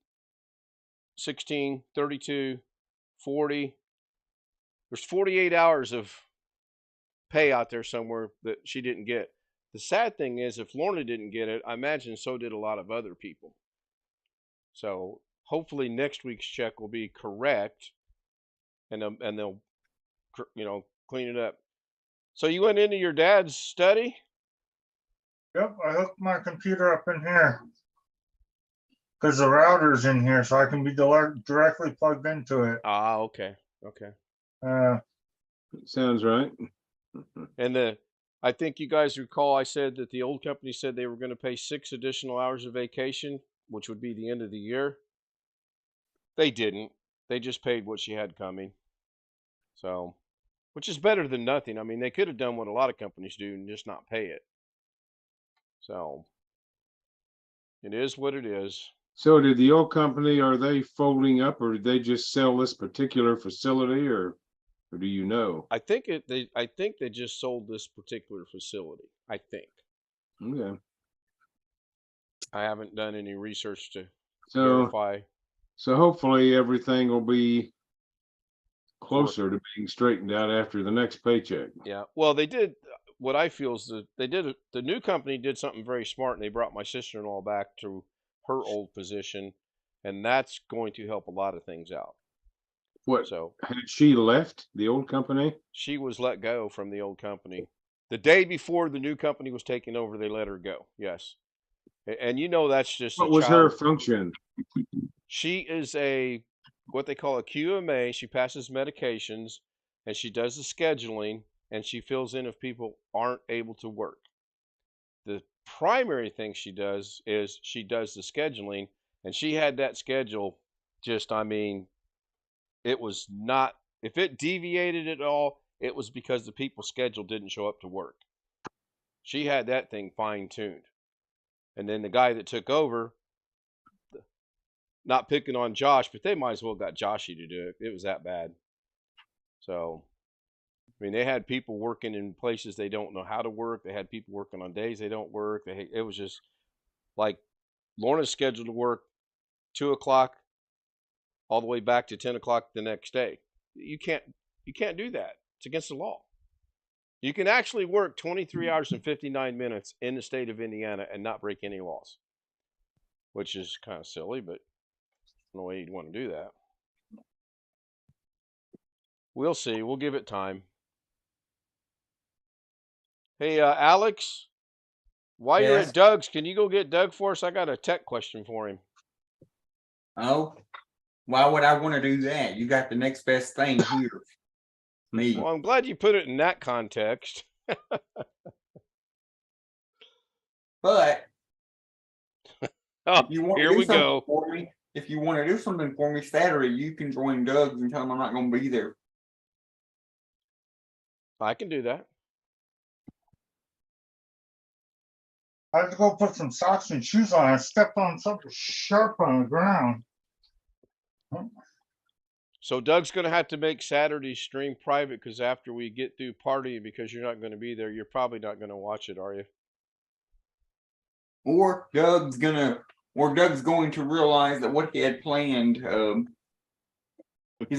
[SPEAKER 1] 16, 32, 40. There's 48 hours of pay out there somewhere that she didn't get. The sad thing is, if Lorna didn't get it, I imagine so did a lot of other people. So hopefully next week's check will be correct, and they'll clean it up. So you went into your dad's study?
[SPEAKER 3] Yep, I hooked my computer up in here. Because the router's in here, so I can be directly plugged into it.
[SPEAKER 1] Ah, okay.
[SPEAKER 5] Sounds right.
[SPEAKER 1] And I think you guys recall I said that the old company said they were going to pay 6 additional hours of vacation, which would be the end of the year. They didn't. They just paid what she had coming. So, which is better than nothing. I mean, they could have done what a lot of companies do and just not pay it. So, it is what it is.
[SPEAKER 5] So did the old company, are they folding up, or did they just sell this particular facility, or do you know?
[SPEAKER 1] I think they just sold this particular facility. I think.
[SPEAKER 5] Okay.
[SPEAKER 1] I haven't done any research to
[SPEAKER 5] So
[SPEAKER 1] verify.
[SPEAKER 5] so hopefully everything will be closer to being straightened out after the next paycheck.
[SPEAKER 1] Yeah. Well, they did. What I feel is that the new company did something very smart, and they brought my sister-in-law back to her old position, and that's going to help a lot of things out.
[SPEAKER 5] What,
[SPEAKER 1] So
[SPEAKER 5] had she left the old company?
[SPEAKER 1] she was let go from the old company the day before the new company was taking over. They let her go. Yes, and that's just
[SPEAKER 5] What
[SPEAKER 1] a
[SPEAKER 5] was her
[SPEAKER 1] child.
[SPEAKER 5] function?
[SPEAKER 1] She is what they call a QMA. She passes medications, and she does the scheduling, and she fills in if people aren't able to work. The primary thing she does is she does the scheduling, and she had that schedule just, I mean, it was not, if it deviated at all, it was because the people's schedule didn't show up to work. She had that thing fine tuned. And then the guy that took over, not picking on Josh, but they might as well got Joshy to do it. It was that bad. So, I mean, they had people working in places they don't know how to work. They had people working on days they don't work. It was just like Lorna's scheduled to work 2 o'clock all the way back to 10 o'clock the next day. You can't do that. It's against the law. You can actually work 23 hours and 59 minutes in the state of Indiana and not break any laws, which is kind of silly, but no way you'd want to do that. We'll see. We'll give it time. Hey, Alex, while you're
[SPEAKER 2] Yes.
[SPEAKER 1] at Doug's, can you go get Doug for us? I got a tech question for him.
[SPEAKER 2] Oh, why would I want to do that? You got the next best thing here. Me.
[SPEAKER 1] Well, I'm glad you put it in that context.
[SPEAKER 2] But
[SPEAKER 1] Oh,
[SPEAKER 2] if you want
[SPEAKER 1] here
[SPEAKER 2] to do
[SPEAKER 1] we
[SPEAKER 2] something
[SPEAKER 1] go.
[SPEAKER 2] for me, if you want to do something for me Saturday, you can join Doug's and tell him I'm not going to be there.
[SPEAKER 1] I can do that.
[SPEAKER 3] I had to go put some socks and shoes on. I stepped on something sharp on the ground.
[SPEAKER 1] So Doug's going to have to make Saturday's stream private because after we get through partying, because you're not going to be there, you're probably not going to watch it, are you?
[SPEAKER 2] Or Doug's going to realize that what he had planned, he's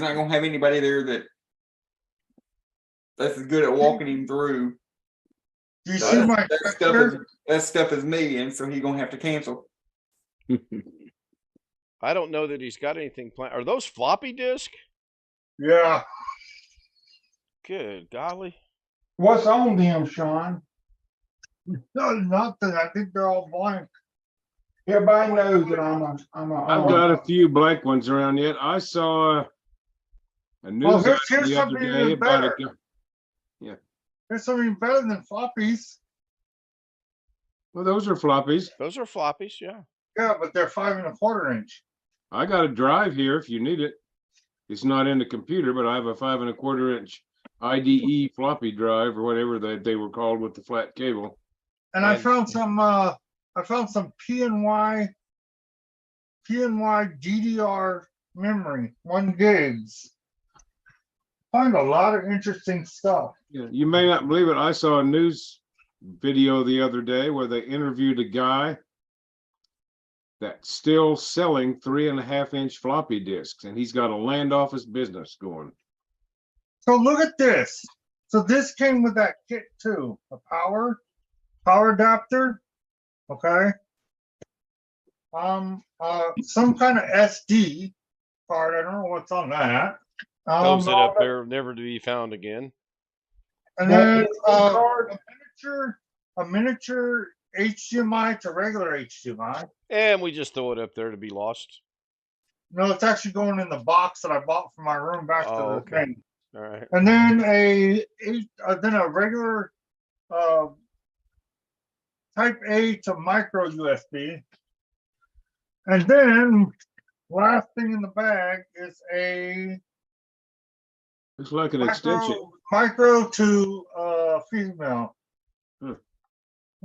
[SPEAKER 2] not going to have anybody there that's as good at walking him through.
[SPEAKER 3] Do you see my
[SPEAKER 2] That stuff is me, and so he's going to have to cancel.
[SPEAKER 1] I don't know that he's got anything planned. Are those floppy disk?
[SPEAKER 3] Yeah.
[SPEAKER 1] Good golly.
[SPEAKER 4] What's on them, Sean?
[SPEAKER 3] No, nothing. I think they're all blank.
[SPEAKER 4] Everybody knows that
[SPEAKER 5] I've got a few blank ones around yet. I saw a news
[SPEAKER 3] here's
[SPEAKER 5] item the other
[SPEAKER 3] something
[SPEAKER 5] day
[SPEAKER 3] even
[SPEAKER 5] about
[SPEAKER 3] better. There's something better than floppies.
[SPEAKER 5] Well, those are floppies.
[SPEAKER 1] Those are floppies, yeah.
[SPEAKER 3] Yeah, but they're 5 1/4 inch.
[SPEAKER 5] I got a drive here if you need it. It's not in the computer, but I have a 5 1/4 inch IDE floppy drive or whatever they were called with the flat cable.
[SPEAKER 3] And I found some PNY DDR memory, 1 gigs. Find a lot of interesting stuff.
[SPEAKER 5] Yeah, you may not believe it. I saw a news video the other day where they interviewed a guy that's still selling 3 1/2 inch floppy disks, and he's got a land office business going.
[SPEAKER 3] So look at this. So this came with that kit too. A power adapter. Okay. Some kind of SD card. I don't know what's on that.
[SPEAKER 1] Close it up there, never to be found again.
[SPEAKER 3] And then a miniature HDMI to regular HDMI.
[SPEAKER 1] And we just throw it up there to be lost.
[SPEAKER 3] No, it's actually going in the box that I bought for my room back to the thing.
[SPEAKER 1] All right.
[SPEAKER 3] And then a regular Type A to micro USB. And then last thing in the bag is a
[SPEAKER 5] It's like an extension.
[SPEAKER 3] Micro to female.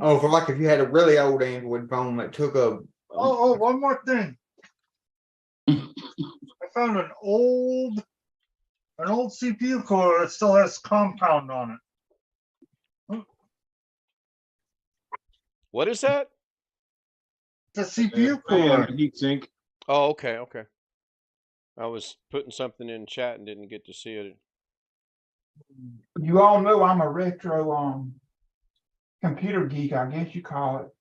[SPEAKER 2] Oh, for like if you had a really old Android phone that took a.
[SPEAKER 3] One more thing. I found an old CPU cooler that still has compound on it.
[SPEAKER 1] What is that?
[SPEAKER 3] The CPU cooler.
[SPEAKER 5] Heat sink.
[SPEAKER 1] Oh, okay. I was putting something in chat and didn't get to see it.
[SPEAKER 4] You all know I'm a retro computer geek, I guess you call it.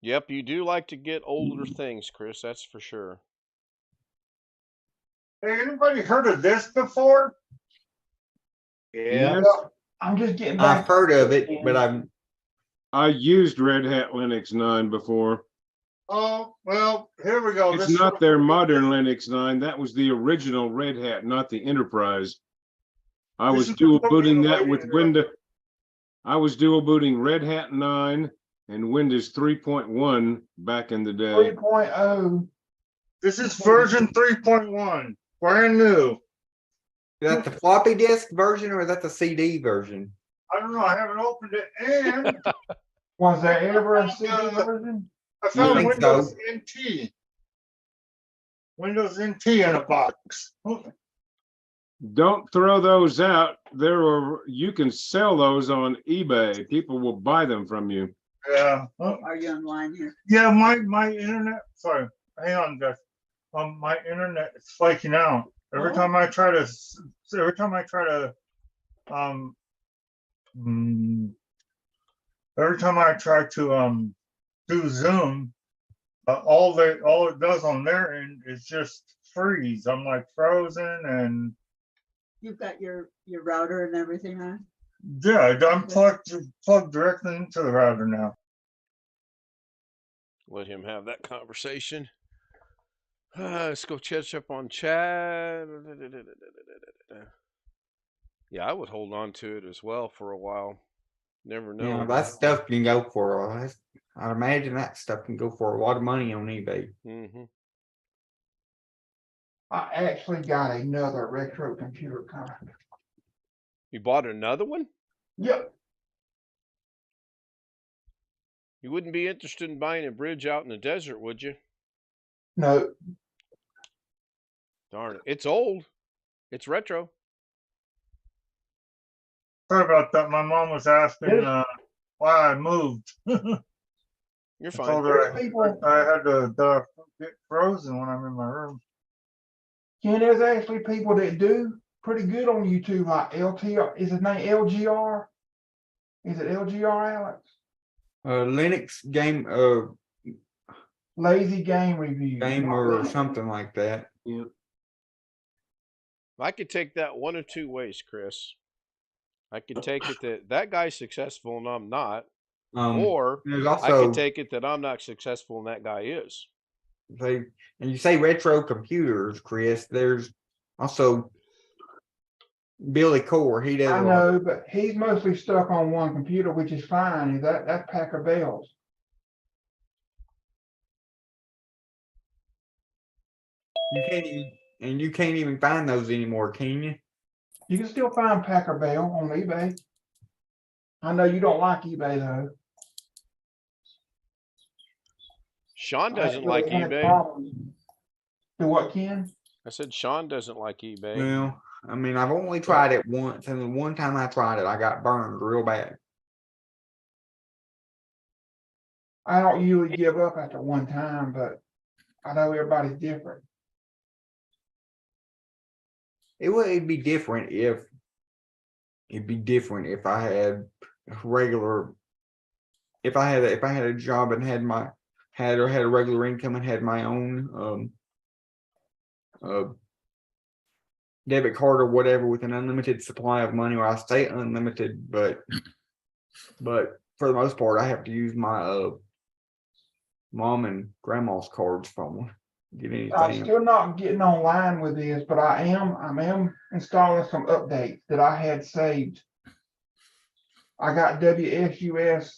[SPEAKER 1] Yep, you do like to get older things, Chris. That's for sure.
[SPEAKER 3] Hey, anybody heard of this before?
[SPEAKER 2] Yeah.
[SPEAKER 5] Yes.
[SPEAKER 4] I'm just getting back.
[SPEAKER 2] I've heard of it, but
[SPEAKER 5] I used Red Hat Linux 9 before.
[SPEAKER 3] Oh, well, here we go.
[SPEAKER 5] It's not their modern Linux 9. That was the original Red Hat, not the Enterprise. I was dual booting that with Windows. I was dual booting Red Hat 9 and Windows 3.1 back in the day.
[SPEAKER 4] 3.0.
[SPEAKER 3] This is version 3.1, brand new.
[SPEAKER 2] is that the floppy disk version or is that the CD version?
[SPEAKER 3] I don't know. I haven't opened it, and
[SPEAKER 4] Was there ever a CD version?
[SPEAKER 3] I found
[SPEAKER 2] think
[SPEAKER 3] Windows
[SPEAKER 2] so.
[SPEAKER 3] NT. Windows NT in a box.
[SPEAKER 5] Don't throw those out. You can sell those on eBay. People will buy them from you.
[SPEAKER 3] Yeah.
[SPEAKER 7] Are you online here?
[SPEAKER 3] Yeah, my internet. Sorry, hang on, guys. My internet is flaking out every
[SPEAKER 7] Oh.
[SPEAKER 3] time I try to. Um. Every time I try to do Zoom, all it does on their end is just freeze. I'm like frozen, and
[SPEAKER 7] You've got your router and everything on?
[SPEAKER 3] yeah, I'm plugged directly into the router now.
[SPEAKER 1] Let him have that conversation. Let's go catch up on chat. Yeah, I would hold on to it as well for a while. Never know.
[SPEAKER 2] Yeah, that stuff can go for. I'd imagine that stuff can go for a lot of money on eBay.
[SPEAKER 1] Mm-hmm.
[SPEAKER 4] I actually got another retro computer coming.
[SPEAKER 1] You bought another one?
[SPEAKER 4] Yep.
[SPEAKER 1] You wouldn't be interested in buying a bridge out in the desert, would you?
[SPEAKER 4] No.
[SPEAKER 1] Darn it. It's old. It's retro.
[SPEAKER 3] Sorry about that. My mom was asking why I moved.
[SPEAKER 1] You're
[SPEAKER 3] I
[SPEAKER 1] fine.
[SPEAKER 3] told her
[SPEAKER 4] People,
[SPEAKER 3] I had to get frozen when I'm in my room.
[SPEAKER 4] Ken, there's actually people that do pretty good on YouTube, like LTR. Is his name LGR? Is it LGR, Alex?
[SPEAKER 2] Linux game,
[SPEAKER 4] Lazy Game Review.
[SPEAKER 2] gamer or something like that.
[SPEAKER 5] Yeah.
[SPEAKER 1] I could take that one of two ways, Chris. I could take it that guy's successful and I'm not, or
[SPEAKER 2] There's
[SPEAKER 1] I
[SPEAKER 2] also
[SPEAKER 1] could take it that I'm not successful and that guy is.
[SPEAKER 2] and you say retro computers, Chris. There's also Billy Core. He does.
[SPEAKER 4] I know, but he's mostly stuck on one computer, which is fine. That's Packer Bells.
[SPEAKER 2] You can't even find those anymore, can you?
[SPEAKER 4] You can still find Packer Bell on eBay. I know you don't like eBay though.
[SPEAKER 1] Sean
[SPEAKER 4] I
[SPEAKER 1] doesn't
[SPEAKER 4] really
[SPEAKER 1] like
[SPEAKER 4] had
[SPEAKER 1] eBay.
[SPEAKER 4] problems. Do what, Ken?
[SPEAKER 1] I said Sean doesn't like eBay.
[SPEAKER 2] Well, I mean, I've only tried it once, and the one time I tried it, I got burned real bad.
[SPEAKER 4] I don't usually give up after one time, but I know everybody's different.
[SPEAKER 2] It'd be different if I had regular. If I had a job and had a regular income and had my own debit card or whatever with an unlimited supply of money, or I stay unlimited, but for the most part I have to use my mom and grandma's cards from get anything.
[SPEAKER 4] I'm still not getting online with this, but I am installing some updates that I had saved. I got WSUS,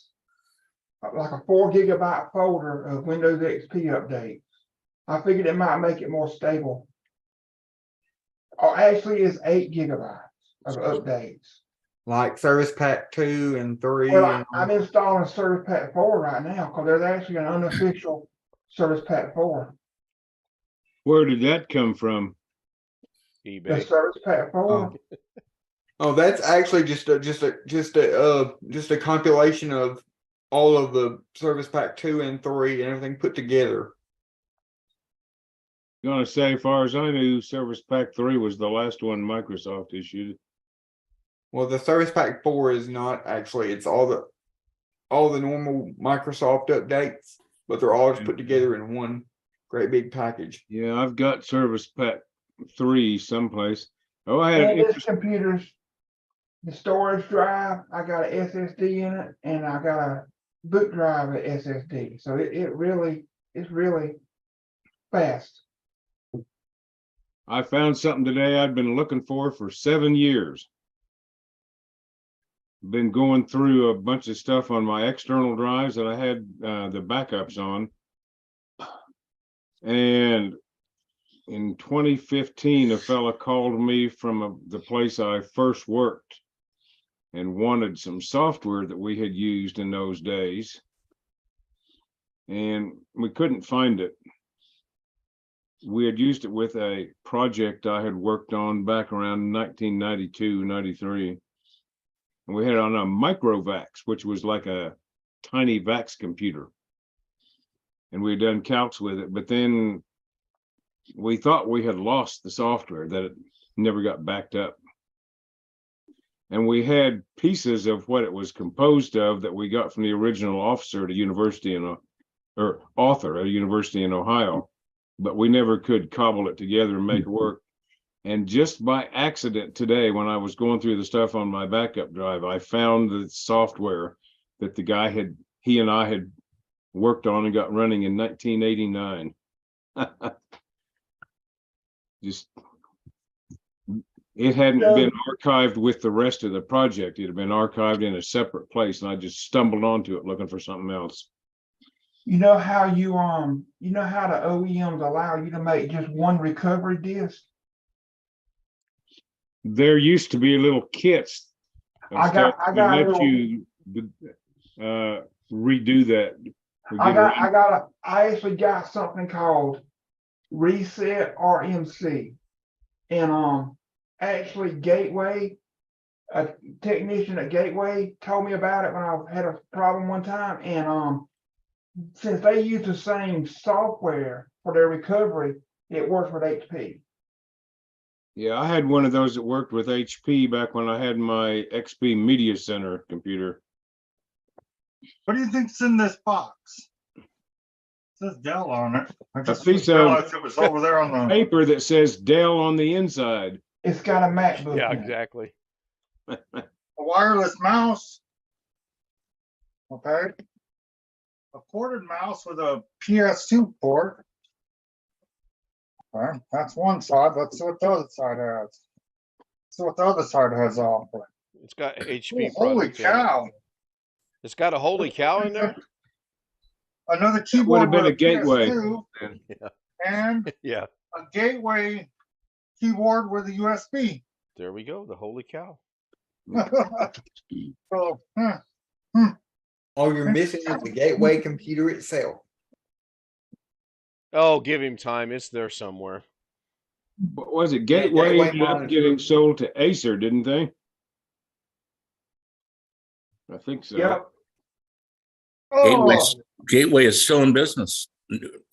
[SPEAKER 4] like a 4 gigabyte folder of Windows XP updates. I figured it might make it more stable. Or actually, it's 8 gigabytes of updates.
[SPEAKER 2] Like Service Pack 2 and 3.
[SPEAKER 4] Well, I'm installing Service Pack 4 right now because there's actually an unofficial Service Pack 4.
[SPEAKER 5] Where did that come from?
[SPEAKER 4] The
[SPEAKER 1] eBay.
[SPEAKER 4] Service Pack 4.
[SPEAKER 2] Oh, that's actually just a compilation of all of the Service Pack 2 and 3 and everything put together.
[SPEAKER 5] Gonna say, as far as I knew, Service Pack 3 was the last one Microsoft issued.
[SPEAKER 2] Well, the Service Pack 4 is not actually, it's all the normal Microsoft updates, but they're all just put together in one great big package.
[SPEAKER 5] Yeah, I've got Service Pack 3 someplace. Oh, I had
[SPEAKER 4] And this computer's the storage drive, I got an SSD in it, and I got a boot drive at SSD. So it's really fast.
[SPEAKER 5] I found something today I'd been looking for 7 years. Been going through a bunch of stuff on my external drives that I had the backups on. And in 2015, a fella called me from the place I first worked. and wanted some software that we had used in those days. And we couldn't find it. We had used it with a project I had worked on back around 1992, 93. And we had it on a microvax, which was like a tiny VAX computer. And we had done calcs with it, but then we thought we had lost the software, that it never got backed up. And we had pieces of what it was composed of that we got from the original officer at a university or author at a university in Ohio, but we never could cobble it together and make it work. And just by accident today, when I was going through the stuff on my backup drive, I found the software that the guy he and I had worked on and got running in 1989. Just, it hadn't been archived with the rest of the project. It had been archived in a separate place, and I just stumbled onto it looking for something else.
[SPEAKER 4] You know how you know how the OEMs allow you to make just one recovery disc?
[SPEAKER 5] There used to be little kits.
[SPEAKER 4] I got
[SPEAKER 5] let you redo that.
[SPEAKER 4] I actually got something called Reset RMC, and actually Gateway, a technician at Gateway told me about it when I had a problem one time, and since they use the same software for their recovery, it works with HP.
[SPEAKER 5] Yeah, I had one of those that worked with HP back when I had my XP Media Center computer.
[SPEAKER 3] What do you think's in this box? It says Dell on it. I just
[SPEAKER 5] piece of
[SPEAKER 3] realized it was over there on the
[SPEAKER 5] paper that says Dell on the inside.
[SPEAKER 4] It's got a MacBook.
[SPEAKER 1] Yeah,
[SPEAKER 4] in it.
[SPEAKER 1] exactly.
[SPEAKER 3] a wireless mouse. Okay. A corded mouse with a PS2 port. Okay, that's one side. Let's see what the other side has. See what the other side has on.
[SPEAKER 1] It's got HP
[SPEAKER 3] Holy
[SPEAKER 1] product in it.
[SPEAKER 3] cow.
[SPEAKER 1] It's got a holy cow in there.
[SPEAKER 3] Another
[SPEAKER 5] Would
[SPEAKER 3] keyboard
[SPEAKER 5] have been
[SPEAKER 3] with
[SPEAKER 5] a gateway.
[SPEAKER 3] PS2
[SPEAKER 1] Yeah.
[SPEAKER 3] and
[SPEAKER 1] Yeah.
[SPEAKER 3] a gateway keyboard with a USB.
[SPEAKER 1] There we go. The holy cow.
[SPEAKER 3] So,
[SPEAKER 2] All you're missing is the gateway computer itself.
[SPEAKER 1] Oh, give him time. It's there somewhere.
[SPEAKER 5] What was it?
[SPEAKER 2] Yeah,
[SPEAKER 5] Gateway
[SPEAKER 2] Gateway
[SPEAKER 5] ended up
[SPEAKER 2] monitor.
[SPEAKER 5] getting sold to Acer, didn't they? I think so.
[SPEAKER 4] Yep.
[SPEAKER 3] oh,
[SPEAKER 8] Gateway is still in business.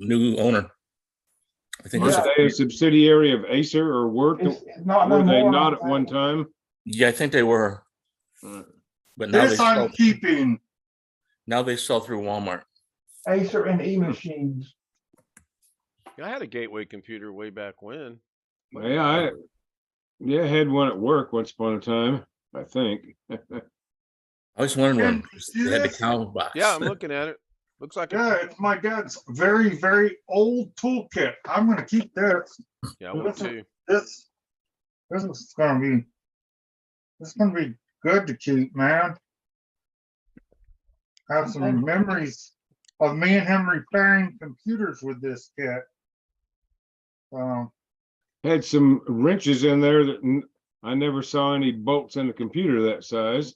[SPEAKER 8] New owner. I think.
[SPEAKER 5] Aren't
[SPEAKER 4] Yeah.
[SPEAKER 5] they a subsidiary of Acer, or were
[SPEAKER 4] It's not no
[SPEAKER 5] they
[SPEAKER 4] more,
[SPEAKER 5] not
[SPEAKER 4] I
[SPEAKER 5] at one
[SPEAKER 4] think.
[SPEAKER 5] time?
[SPEAKER 8] Yeah, I think they were,
[SPEAKER 5] Uh,
[SPEAKER 8] but now
[SPEAKER 3] this I'm keeping.
[SPEAKER 8] they sell through Walmart.
[SPEAKER 4] Acer and E-machines.
[SPEAKER 1] I had a gateway computer way back when.
[SPEAKER 5] Yeah, I had one at work once upon a time, I think.
[SPEAKER 8] I always wondered
[SPEAKER 3] Jim,
[SPEAKER 8] when
[SPEAKER 3] you see
[SPEAKER 8] they had the
[SPEAKER 3] this?
[SPEAKER 8] cow box.
[SPEAKER 1] Yeah, I'm looking at it. Looks like
[SPEAKER 3] Yeah, it's my dad's very, very old toolkit. I'm gonna keep this.
[SPEAKER 1] Yeah, I would too.
[SPEAKER 3] This is gonna be good to keep, man. Have some memories of me and him repairing computers with this kit.
[SPEAKER 5] Had some wrenches in there that I never saw any bolts in a computer that size.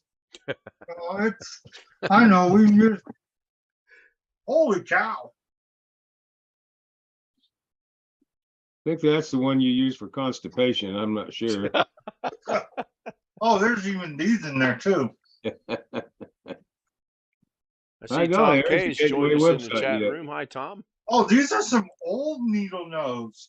[SPEAKER 3] I know we used. Holy cow!
[SPEAKER 5] I think that's the one you use for constipation. I'm not sure.
[SPEAKER 3] Oh, there's even these in there too.
[SPEAKER 1] I
[SPEAKER 5] I
[SPEAKER 1] see
[SPEAKER 5] know,
[SPEAKER 1] Tom
[SPEAKER 5] there's the
[SPEAKER 1] Case
[SPEAKER 5] Gateway
[SPEAKER 1] joined us in the
[SPEAKER 5] website,
[SPEAKER 1] chat
[SPEAKER 5] yeah.
[SPEAKER 1] room. Hi, Tom.
[SPEAKER 3] Oh, these are some old needle nose.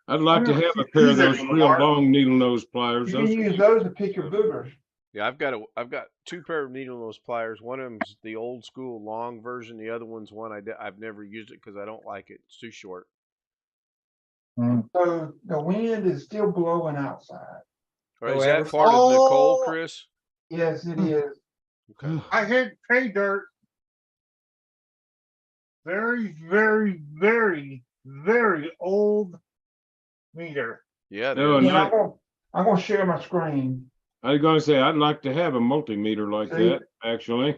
[SPEAKER 5] I'd like to
[SPEAKER 3] I don't
[SPEAKER 5] have a
[SPEAKER 3] see
[SPEAKER 5] pair of
[SPEAKER 3] these
[SPEAKER 5] those real
[SPEAKER 3] anymore.
[SPEAKER 5] long needle nose pliers.
[SPEAKER 4] You can
[SPEAKER 5] Those are
[SPEAKER 4] use those to pick your boogers.
[SPEAKER 1] Yeah, I've got two pair of needle nose pliers. One of them's the old school long version. The other one's one I've never used it because I don't like it. It's too short.
[SPEAKER 4] So the wind is still blowing outside.
[SPEAKER 1] Or is
[SPEAKER 2] Oh,
[SPEAKER 1] that
[SPEAKER 2] ever-
[SPEAKER 1] part of Nicole, Chris?
[SPEAKER 4] Yes, it is.
[SPEAKER 1] Okay.
[SPEAKER 3] I hate pay dirt. Very, very, very, very old meter.
[SPEAKER 1] Yeah,
[SPEAKER 5] No,
[SPEAKER 1] there is.
[SPEAKER 5] no.
[SPEAKER 4] I'm gonna share my screen.
[SPEAKER 5] I was going to say I'd like to have a multimeter like
[SPEAKER 4] See?
[SPEAKER 5] that. Actually,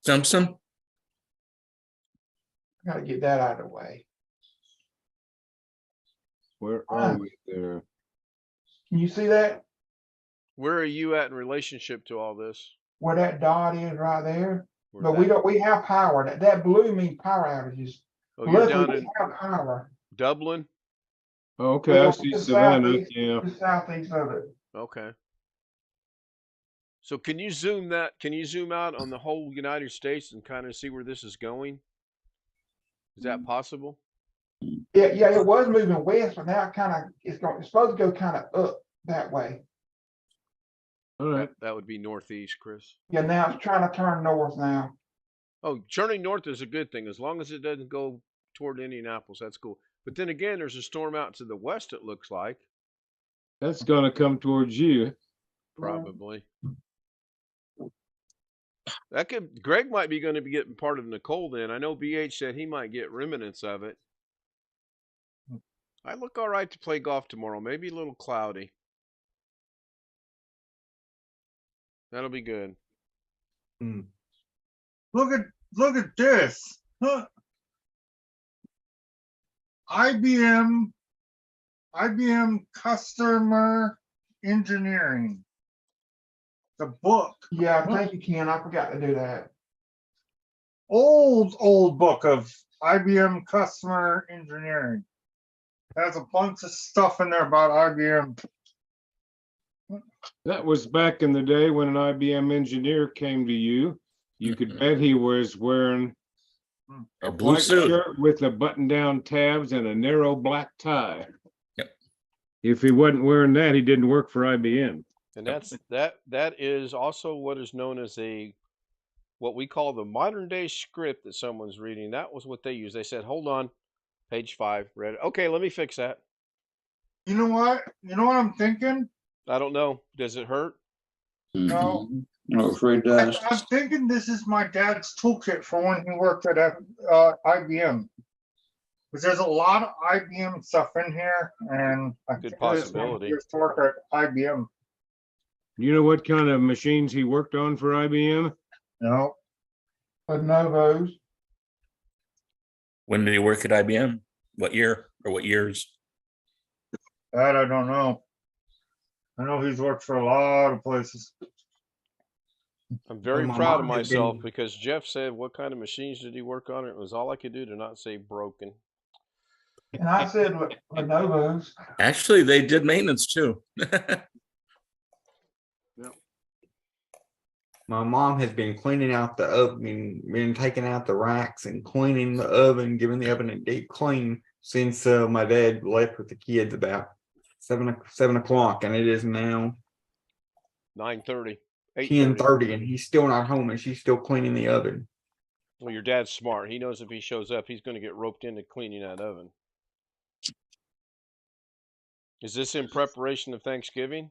[SPEAKER 8] Simpson.
[SPEAKER 4] Gotta get that out of the way.
[SPEAKER 5] where are we there?
[SPEAKER 4] Can you see that?
[SPEAKER 1] Where are you at in relationship to all this?
[SPEAKER 4] Where that dot is right there.
[SPEAKER 1] Where
[SPEAKER 4] But
[SPEAKER 1] that-
[SPEAKER 4] we have power. That blue means power outages.
[SPEAKER 1] Oh, you're
[SPEAKER 4] Luckily,
[SPEAKER 1] down
[SPEAKER 4] we
[SPEAKER 1] in
[SPEAKER 4] have power.
[SPEAKER 1] Dublin?
[SPEAKER 5] Okay, I
[SPEAKER 4] Well,
[SPEAKER 5] see
[SPEAKER 4] the
[SPEAKER 5] Savannah,
[SPEAKER 4] southeast,
[SPEAKER 5] yeah.
[SPEAKER 4] the southeast of it.
[SPEAKER 1] Okay. So can you zoom out on the whole United States and kind of see where this is going? Is that possible?
[SPEAKER 4] Yeah, it was moving west, but now it's supposed to go kind of up that way.
[SPEAKER 5] All right.
[SPEAKER 1] That would be northeast, Chris.
[SPEAKER 4] Yeah, now it's trying to turn north now.
[SPEAKER 1] Oh, turning north is a good thing as long as it doesn't go toward Indianapolis. That's cool. But then again, there's a storm out to the west. It looks like
[SPEAKER 5] That's gonna come towards you.
[SPEAKER 1] probably. Greg might be going to be getting part of Nicole then. I know BH said he might get remnants of it. I look all right to play golf tomorrow. Maybe a little cloudy. That'll be good.
[SPEAKER 3] Look at this. Huh. IBM Customer Engineering. The book.
[SPEAKER 4] Yeah, thank you, Ken. I forgot to do that.
[SPEAKER 3] Old book of IBM Customer Engineering. Has a bunch of stuff in there about IBM.
[SPEAKER 5] That was back in the day when an IBM engineer came to you. You could bet he was wearing
[SPEAKER 8] A blue
[SPEAKER 5] white
[SPEAKER 8] suit.
[SPEAKER 5] shirt with the button-down tabs and a narrow black tie.
[SPEAKER 8] Yep.
[SPEAKER 5] If he wasn't wearing that, he didn't work for IBM.
[SPEAKER 1] And that is also what is known as what we call the modern day script that someone's reading. That was what they used. They said, "Hold on, page 5, read it. Okay, let me fix that."
[SPEAKER 3] You know what? You know what I'm thinking?
[SPEAKER 1] I don't know. Does it hurt?
[SPEAKER 3] No.
[SPEAKER 6] I'm afraid to ask.
[SPEAKER 3] I'm thinking this is my dad's toolkit for when he worked at IBM. Because there's a lot of IBM stuff in here, and I
[SPEAKER 1] Good
[SPEAKER 3] think this
[SPEAKER 1] possibility.
[SPEAKER 3] was work at IBM.
[SPEAKER 5] You know what kind of machines he worked on for IBM?
[SPEAKER 3] No,
[SPEAKER 4] Lenovo's.
[SPEAKER 8] When did he work at IBM? What year or what years?
[SPEAKER 3] that I don't know. I know he's worked for a lot of places.
[SPEAKER 1] I'm very
[SPEAKER 2] my
[SPEAKER 1] proud of
[SPEAKER 2] mom had
[SPEAKER 1] myself
[SPEAKER 2] been-
[SPEAKER 1] because Jeff said, "What kind of machines did he work on?" It was all I could do to not say broken.
[SPEAKER 4] And I said Lenovo's.
[SPEAKER 8] Actually, they did maintenance too.
[SPEAKER 2] My mom has been cleaning out the oven, been taking out the racks and cleaning the oven, giving the oven a deep clean since my dad left with the kids about 7 o'clock, and it is now
[SPEAKER 1] 9:30,
[SPEAKER 2] 10:30, and he's still not home, and she's still cleaning the oven.
[SPEAKER 1] Well, your dad's smart. He knows if he shows up, he's going to get roped into cleaning that oven. Is this in preparation of Thanksgiving?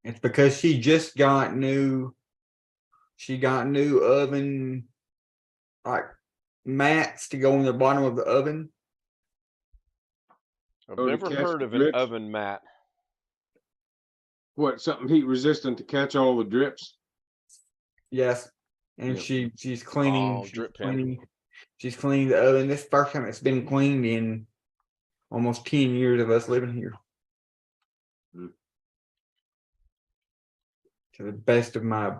[SPEAKER 2] It's because she just got new. She got new oven, like mats to go in the bottom of the oven.
[SPEAKER 1] I've
[SPEAKER 5] Oh, to
[SPEAKER 1] never
[SPEAKER 5] catch
[SPEAKER 1] heard
[SPEAKER 5] the
[SPEAKER 1] of an
[SPEAKER 5] drips?
[SPEAKER 1] oven mat.
[SPEAKER 5] What, something heat resistant to catch all the drips?
[SPEAKER 2] Yes, and
[SPEAKER 5] Yep.
[SPEAKER 2] she's cleaning.
[SPEAKER 1] Oh, drip pen.
[SPEAKER 2] She's cleaning the oven. This first time it's been cleaned in almost 10 years of us living here.
[SPEAKER 5] Hmm.
[SPEAKER 2] To the best of my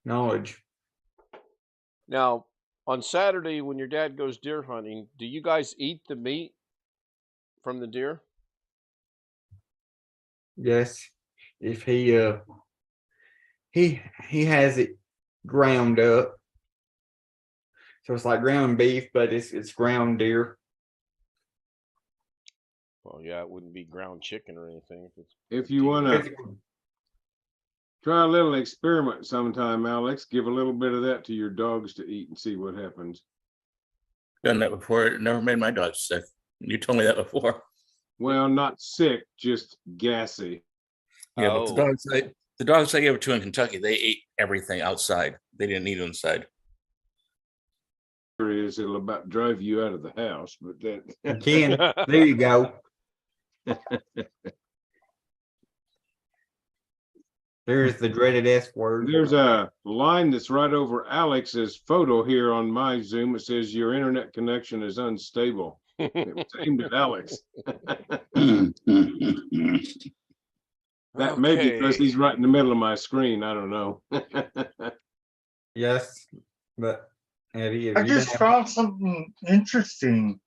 [SPEAKER 2] knowledge.
[SPEAKER 1] Now, on Saturday when your dad goes deer hunting, do you guys eat the meat from the deer?
[SPEAKER 2] Yes, if he has it ground up, so it's like ground beef, but it's ground deer.
[SPEAKER 1] Well, yeah, it wouldn't be ground chicken or anything. If it's
[SPEAKER 5] If you want to
[SPEAKER 2] Physical.
[SPEAKER 5] try a little experiment sometime, Alex, give a little bit of that to your dogs to eat and see what happens.
[SPEAKER 8] Done that before. It never made my dog sick. You told me that before.
[SPEAKER 5] Well, not sick, just gassy.
[SPEAKER 8] Yeah, but
[SPEAKER 1] Oh.
[SPEAKER 8] the dogs I gave it to in Kentucky, they ate everything outside. They didn't eat inside.
[SPEAKER 5] Is it'll about drive you out of the house, but that
[SPEAKER 2] Ken, there you go. There's the dreaded S word.
[SPEAKER 5] there's a line that's right over Alex's photo here on my Zoom. It says your internet connection is unstable. It was aimed at Alex. That may be because
[SPEAKER 1] Okay.
[SPEAKER 5] he's right in the middle of my screen. I don't know.
[SPEAKER 2] Yes, but Eddie, if
[SPEAKER 3] I
[SPEAKER 2] you
[SPEAKER 3] just
[SPEAKER 2] didn't have,
[SPEAKER 3] found something interesting.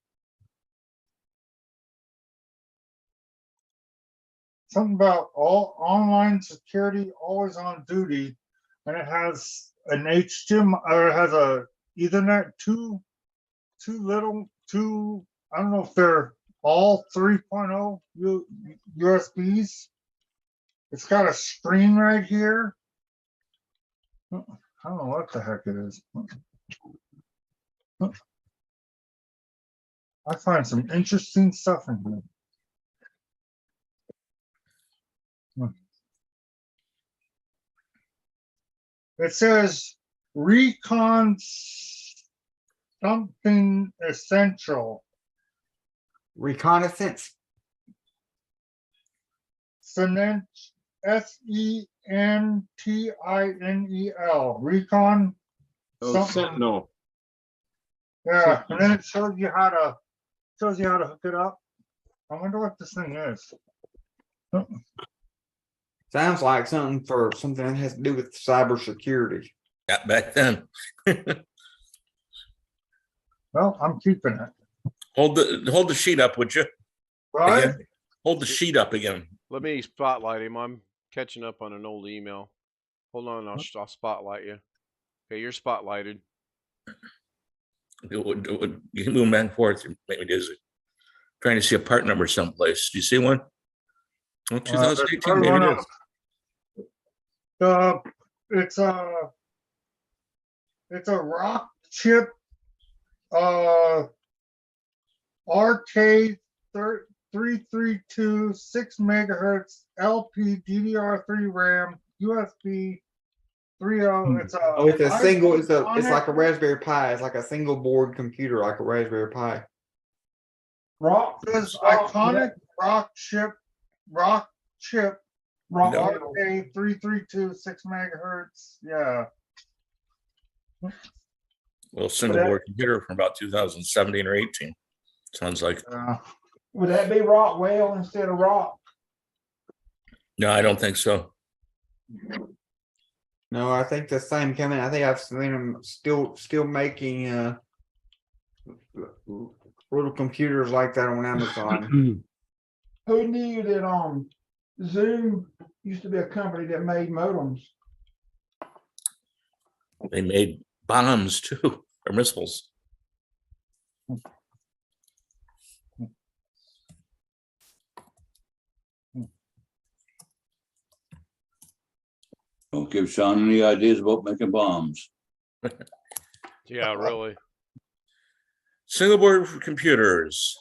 [SPEAKER 3] Something about all online security always on duty, and it has an HDMI or it has a Ethernet two I don't know if they're all 3.0 USBs. It's got a screen right here. I don't know what the heck it is. I find some interesting stuff in here. It says recon something essential.
[SPEAKER 2] reconnaissance.
[SPEAKER 3] Sentinel, SENTINEL. Recon.
[SPEAKER 5] Oh,
[SPEAKER 3] something.
[SPEAKER 5] Sentinel.
[SPEAKER 3] Yeah, and then it shows you how to hook it up. I wonder what this thing is.
[SPEAKER 2] Sounds like something that has to do with cybersecurity.
[SPEAKER 8] Yeah, back then.
[SPEAKER 3] Well, I'm keeping it.
[SPEAKER 8] Hold the sheet up, would you?
[SPEAKER 3] Right?
[SPEAKER 8] Again? Hold the sheet up again.
[SPEAKER 1] Let me spotlight him. I'm catching up on an old email. Hold on, I'll spotlight you. Okay, you're spotlighted.
[SPEAKER 8] You can move back and forth. You make me dizzy. Trying to see a part number someplace. Do you see one? Well, 2018, maybe it is.
[SPEAKER 3] It's a rock chip RK 332 6 megahertz LP DDR3 RAM USB 3.0. It's
[SPEAKER 2] a single. It's like a Raspberry Pi. It's like a single board computer, like a Raspberry Pi.
[SPEAKER 4] Rock.
[SPEAKER 3] This iconic rock chip
[SPEAKER 4] Rock.
[SPEAKER 3] RK 332 6 megahertz. Yeah.
[SPEAKER 8] Well, single board computer from about 2017 or 18. Sounds like.
[SPEAKER 4] Would that be Rockwell instead of Rock?
[SPEAKER 8] No, I don't think so.
[SPEAKER 2] No, I think the same coming. I think I've seen them still making little computers like that on Amazon.
[SPEAKER 4] Who knew that Zoom used to be a company that made modems?
[SPEAKER 8] They made bombs too, or missiles.
[SPEAKER 6] Don't give Sean any ideas about making bombs.
[SPEAKER 1] Yeah, really.
[SPEAKER 8] Single board computers.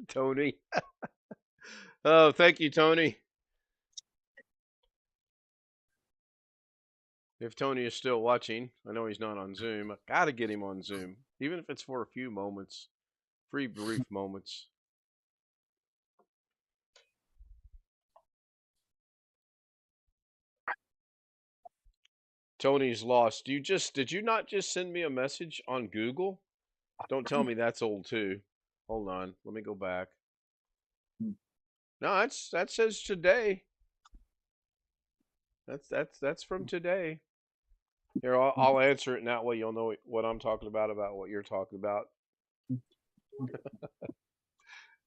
[SPEAKER 1] Tony. Oh, thank you, Tony. If Tony is still watching, I know he's not on Zoom. I've got to get him on Zoom, even if it's for a few moments, brief moments. Tony's lost. Did you not just send me a message on Google? Don't tell me that's old too. Hold on, let me go back. No, that says today. That's from today. Here, I'll answer it, and that way you'll know what I'm talking about what you're talking about.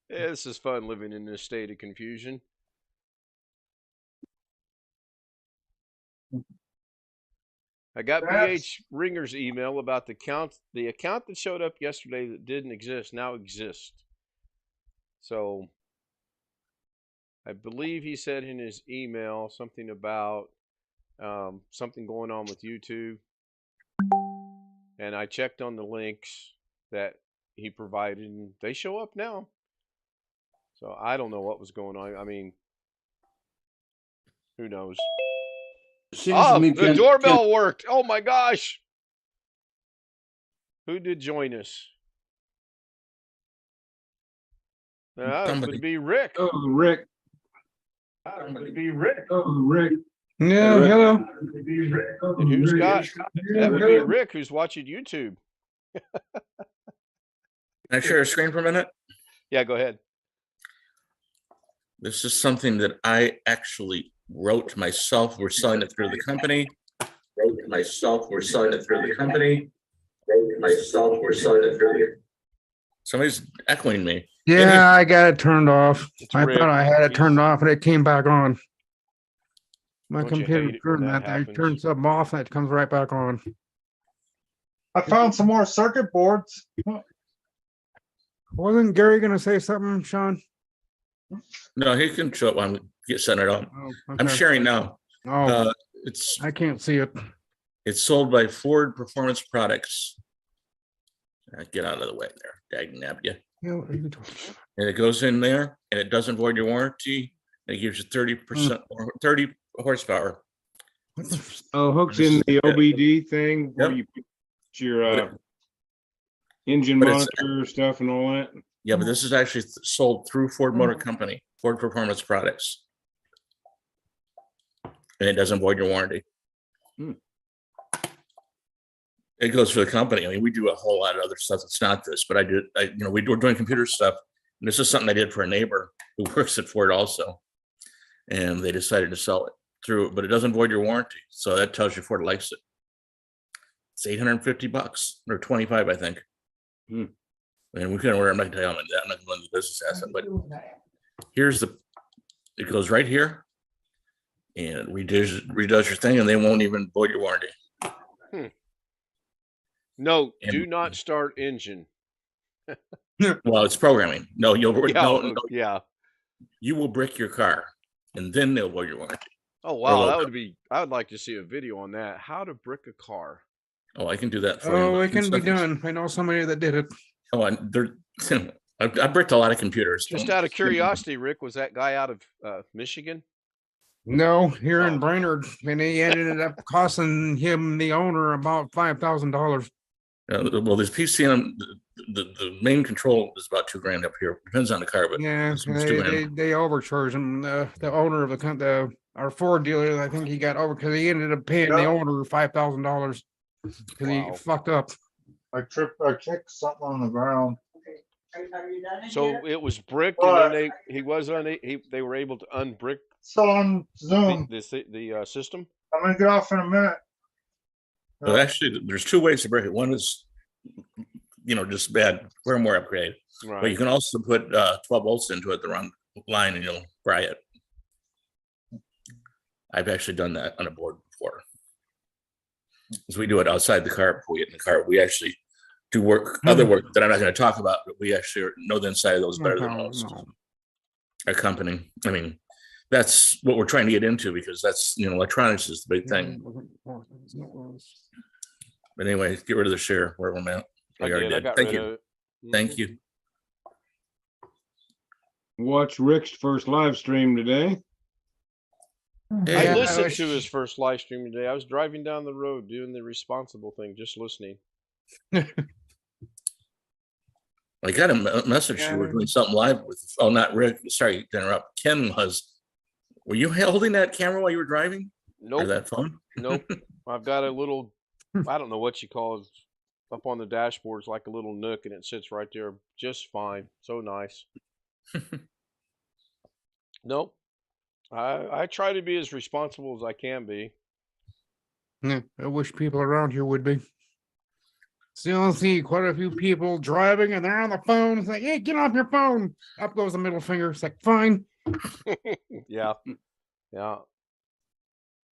[SPEAKER 1] Yeah, this is fun living in this state of confusion. I got BH Ringer's email about the account that showed up yesterday that didn't exist now exists. So I believe he said in his email something about something going on with YouTube. And I checked on the links that he provided, and they show up now. So I don't know what was going on. I mean, who knows? The doorbell worked. Oh my gosh. Who did join us? That would be Rick.
[SPEAKER 5] Oh, Rick.
[SPEAKER 1] That would be Rick.
[SPEAKER 5] Oh, Rick.
[SPEAKER 2] Yeah, hello.
[SPEAKER 1] And who's got? That would be Rick, who's watching YouTube.
[SPEAKER 8] Can I share a screen for a minute?
[SPEAKER 1] Yeah, go ahead.
[SPEAKER 8] This is something that I actually wrote myself. We're selling it through the company. Wrote myself. We're selling it through the company. Wrote myself. We're selling it through the. Somebody's echoing me.
[SPEAKER 9] Yeah, I got it turned off.
[SPEAKER 1] It's
[SPEAKER 9] I
[SPEAKER 1] Rick.
[SPEAKER 9] thought I had it turned
[SPEAKER 1] He's-
[SPEAKER 9] off and it came back on. My
[SPEAKER 1] Don't you
[SPEAKER 9] computer
[SPEAKER 1] hate it when
[SPEAKER 9] turned
[SPEAKER 1] that
[SPEAKER 9] that. I
[SPEAKER 1] happens?
[SPEAKER 9] turned something off and it comes right back on.
[SPEAKER 3] I found some more circuit boards.
[SPEAKER 9] Wasn't Gary gonna say something, Sean?
[SPEAKER 8] No, he can show it when we get setting it up.
[SPEAKER 9] Oh,
[SPEAKER 8] I'm
[SPEAKER 9] okay.
[SPEAKER 8] sharing now.
[SPEAKER 9] Oh,
[SPEAKER 8] It's
[SPEAKER 9] I can't see it.
[SPEAKER 8] sold by Ford Performance Products. Get out of the way there, dag nab you.
[SPEAKER 9] Yeah, what are you talking about?
[SPEAKER 8] And it goes in there and it doesn't void your warranty. And it gives you 30% or 30 horsepower.
[SPEAKER 9] What the f-
[SPEAKER 5] Oh, hooks in the OBD thing where
[SPEAKER 8] Yep.
[SPEAKER 5] you put your
[SPEAKER 8] But
[SPEAKER 5] engine
[SPEAKER 8] but it's-
[SPEAKER 5] monitor stuff and all that.
[SPEAKER 8] Yeah, but this is actually sold through Ford Motor Company, Ford Performance Products. And it doesn't void your warranty.
[SPEAKER 5] Hmm.
[SPEAKER 8] It goes for the company. I mean, we do a whole lot of other stuff that's not this, but we're doing computer stuff. And this is something I did for a neighbor who works at Ford also. And they decided to sell it through, but it doesn't void your warranty. So that tells you Ford likes it. It's $850 or 25, I think.
[SPEAKER 5] Hmm.
[SPEAKER 8] And we couldn't order. I'm not gonna tell you how much that. I'm not gonna go into the business asset, but here's it goes right here. And it redoes your thing and they won't even void your warranty.
[SPEAKER 1] No,
[SPEAKER 8] And-
[SPEAKER 1] do not start engine.
[SPEAKER 8] Well, it's programming. No,
[SPEAKER 1] Yeah.
[SPEAKER 8] you will brick your car and then they'll void your warranty.
[SPEAKER 1] Oh wow,
[SPEAKER 8] well,
[SPEAKER 1] that would be. I would like to see a video on that. How to brick a car.
[SPEAKER 8] Oh, I can do that for you.
[SPEAKER 9] Oh,
[SPEAKER 8] in
[SPEAKER 9] it can be
[SPEAKER 8] 2 seconds.
[SPEAKER 9] done. I know somebody that did it.
[SPEAKER 8] Oh, and I bricked a lot of computers.
[SPEAKER 1] Just out of curiosity, Rick, was that guy out of Michigan?
[SPEAKER 9] No, here in
[SPEAKER 1] Oh.
[SPEAKER 9] Brainerd, and he ended up costing him, the owner, about $5,000.
[SPEAKER 8] Well, there's PC on the main control is about $2,000 up here. Depends on the car, but
[SPEAKER 9] Yeah,
[SPEAKER 8] this one's $2,000.
[SPEAKER 9] they overcharged him. The owner of our Ford dealer, I think he got over because he ended up paying the
[SPEAKER 3] Yeah.
[SPEAKER 9] owner $5,000 because he
[SPEAKER 1] Wow.
[SPEAKER 9] fucked up.
[SPEAKER 3] I kicked something on the ground.
[SPEAKER 7] Are you done?
[SPEAKER 1] So it was bricked, and then they were able to unbrick
[SPEAKER 3] So on Zoom,
[SPEAKER 1] the system.
[SPEAKER 3] I'm gonna get off in a minute.
[SPEAKER 8] But actually, there's 2 ways to brick it. One is, just bad firmware upgrade. But you
[SPEAKER 1] Right.
[SPEAKER 8] can also put 12 volts into it, the wrong line, and you'll fry it. I've actually done that on a board before. Because we do it outside the car before we get in the car. We actually do other work that I'm not going to talk about, but we actually know the inside of those better than most.
[SPEAKER 9] No.
[SPEAKER 8] Our company. I mean, that's what we're trying to get into because that's, electronics is the big thing. But anyway, get rid of the share where we're at.
[SPEAKER 1] I
[SPEAKER 8] We already
[SPEAKER 1] did. I
[SPEAKER 8] did.
[SPEAKER 1] got
[SPEAKER 8] Thank
[SPEAKER 1] rid
[SPEAKER 8] you.
[SPEAKER 1] of it.
[SPEAKER 8] Thank you.
[SPEAKER 5] Watch Rick's first live stream today.
[SPEAKER 1] I
[SPEAKER 8] Yeah,
[SPEAKER 1] listened to his first live stream today. I was driving down the road doing the responsible thing, just listening.
[SPEAKER 8] I got a message. You were doing something live with, not Rick. Sorry to interrupt. Ken were you holding that camera while you were driving? Or
[SPEAKER 1] Nope.
[SPEAKER 8] that phone?
[SPEAKER 1] Nope. I've got a little, I don't know what you call it, up on the dashboard. It's like a little nook, and it sits right there just fine. So nice. Nope. I try to be as responsible as I can be.
[SPEAKER 9] Yeah, I wish people around here would be. Still see quite a few people driving and they're on the phone. It's like, hey, get off your phone. Up goes the middle finger. It's like, fine.
[SPEAKER 1] Yeah. Yeah.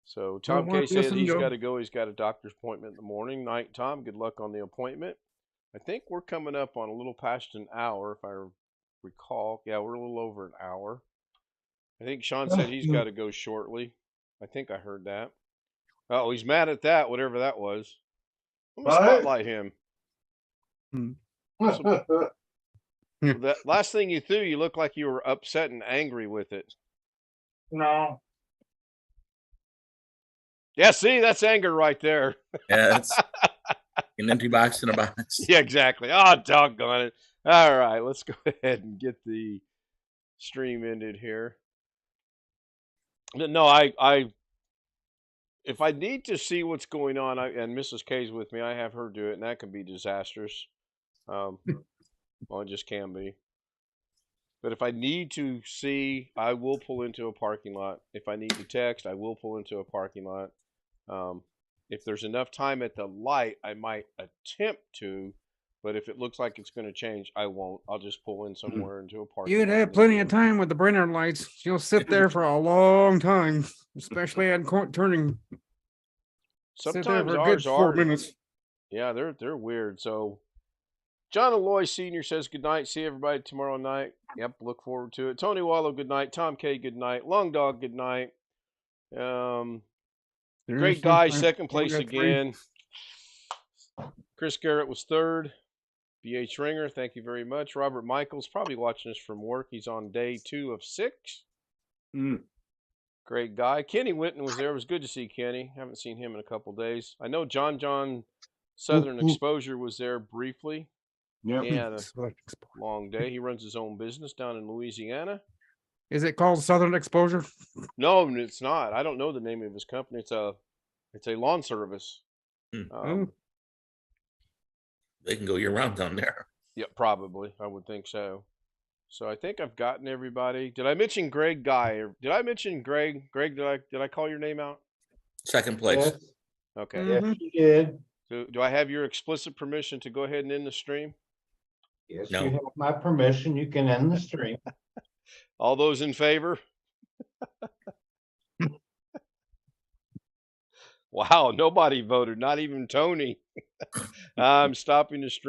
[SPEAKER 1] So Tom
[SPEAKER 9] want
[SPEAKER 1] K
[SPEAKER 9] to
[SPEAKER 1] said
[SPEAKER 9] listen,
[SPEAKER 1] he's
[SPEAKER 9] go.
[SPEAKER 1] got to go. He's got a doctor's appointment in the morning. Night, Tom. Good luck on the appointment. I think we're coming up on a little past an hour, if I recall. Yeah, we're a little over an hour. I think Sean said he's got to go shortly. I think I heard that. Oh, he's mad at that, whatever that was. I'm gonna
[SPEAKER 3] What?
[SPEAKER 1] spotlight him.
[SPEAKER 3] No,
[SPEAKER 1] That last thing you threw, you looked like you were upset and angry with it. Yeah, see, that's anger right there.
[SPEAKER 8] Yeah, that's an empty box in a box.
[SPEAKER 1] Yeah, exactly. Oh, doggone it. All right, let's go ahead and get the stream ended here. No, if I need to see what's going on, and Mrs. K's with me, I have her do it, and that can be disastrous. Well, it just can be. But if I need to see, I will pull into a parking lot. If I need to text, I will pull into a parking lot. If there's enough time at the light, I might attempt to. But if it looks like it's going to change, I won't. I'll just pull in somewhere into a parking lot.
[SPEAKER 9] You'd have plenty of time with the Brenner lights. You'll sit there for a long time, especially at turning. Sit there
[SPEAKER 1] Sometimes
[SPEAKER 9] for a good
[SPEAKER 1] ours
[SPEAKER 9] 4
[SPEAKER 1] are.
[SPEAKER 9] minutes.
[SPEAKER 1] Yeah, they're weird. So John Aloy Sr. says good night. See everybody tomorrow night. Yep, look forward to it. Tony Wallow, good night. Tom K, good night. Long Dog, good night. Great guy, second place again. Chris Garrett was third. BH Ringer, thank you very much. Robert Michaels, probably watching us from work. He's on day 2 of 6. Great guy. Kenny Whitten was there. It was good to see Kenny. Haven't seen him in a couple days. I know John Southern Exposure was there briefly.
[SPEAKER 5] Yep.
[SPEAKER 1] He had a long day. He runs his own business down in Louisiana.
[SPEAKER 9] Is it called Southern Exposure?
[SPEAKER 1] No, it's not. I don't know the name of his company. It's a lawn service.
[SPEAKER 8] They can go year round down there.
[SPEAKER 1] Yeah, probably. I would think so. So I think I've gotten everybody. Did I mention Greg Guy? Or did I mention Greg? Greg, did I call your name out?
[SPEAKER 8] Second place.
[SPEAKER 2] Yes,
[SPEAKER 1] Okay.
[SPEAKER 2] yes, you did.
[SPEAKER 1] So do I have your explicit permission to go ahead and end the stream?
[SPEAKER 2] Yes,
[SPEAKER 8] No.
[SPEAKER 2] you have my permission. You can end the stream.
[SPEAKER 1] All those in favor? Wow, nobody voted, not even Tony. I'm stopping the stream.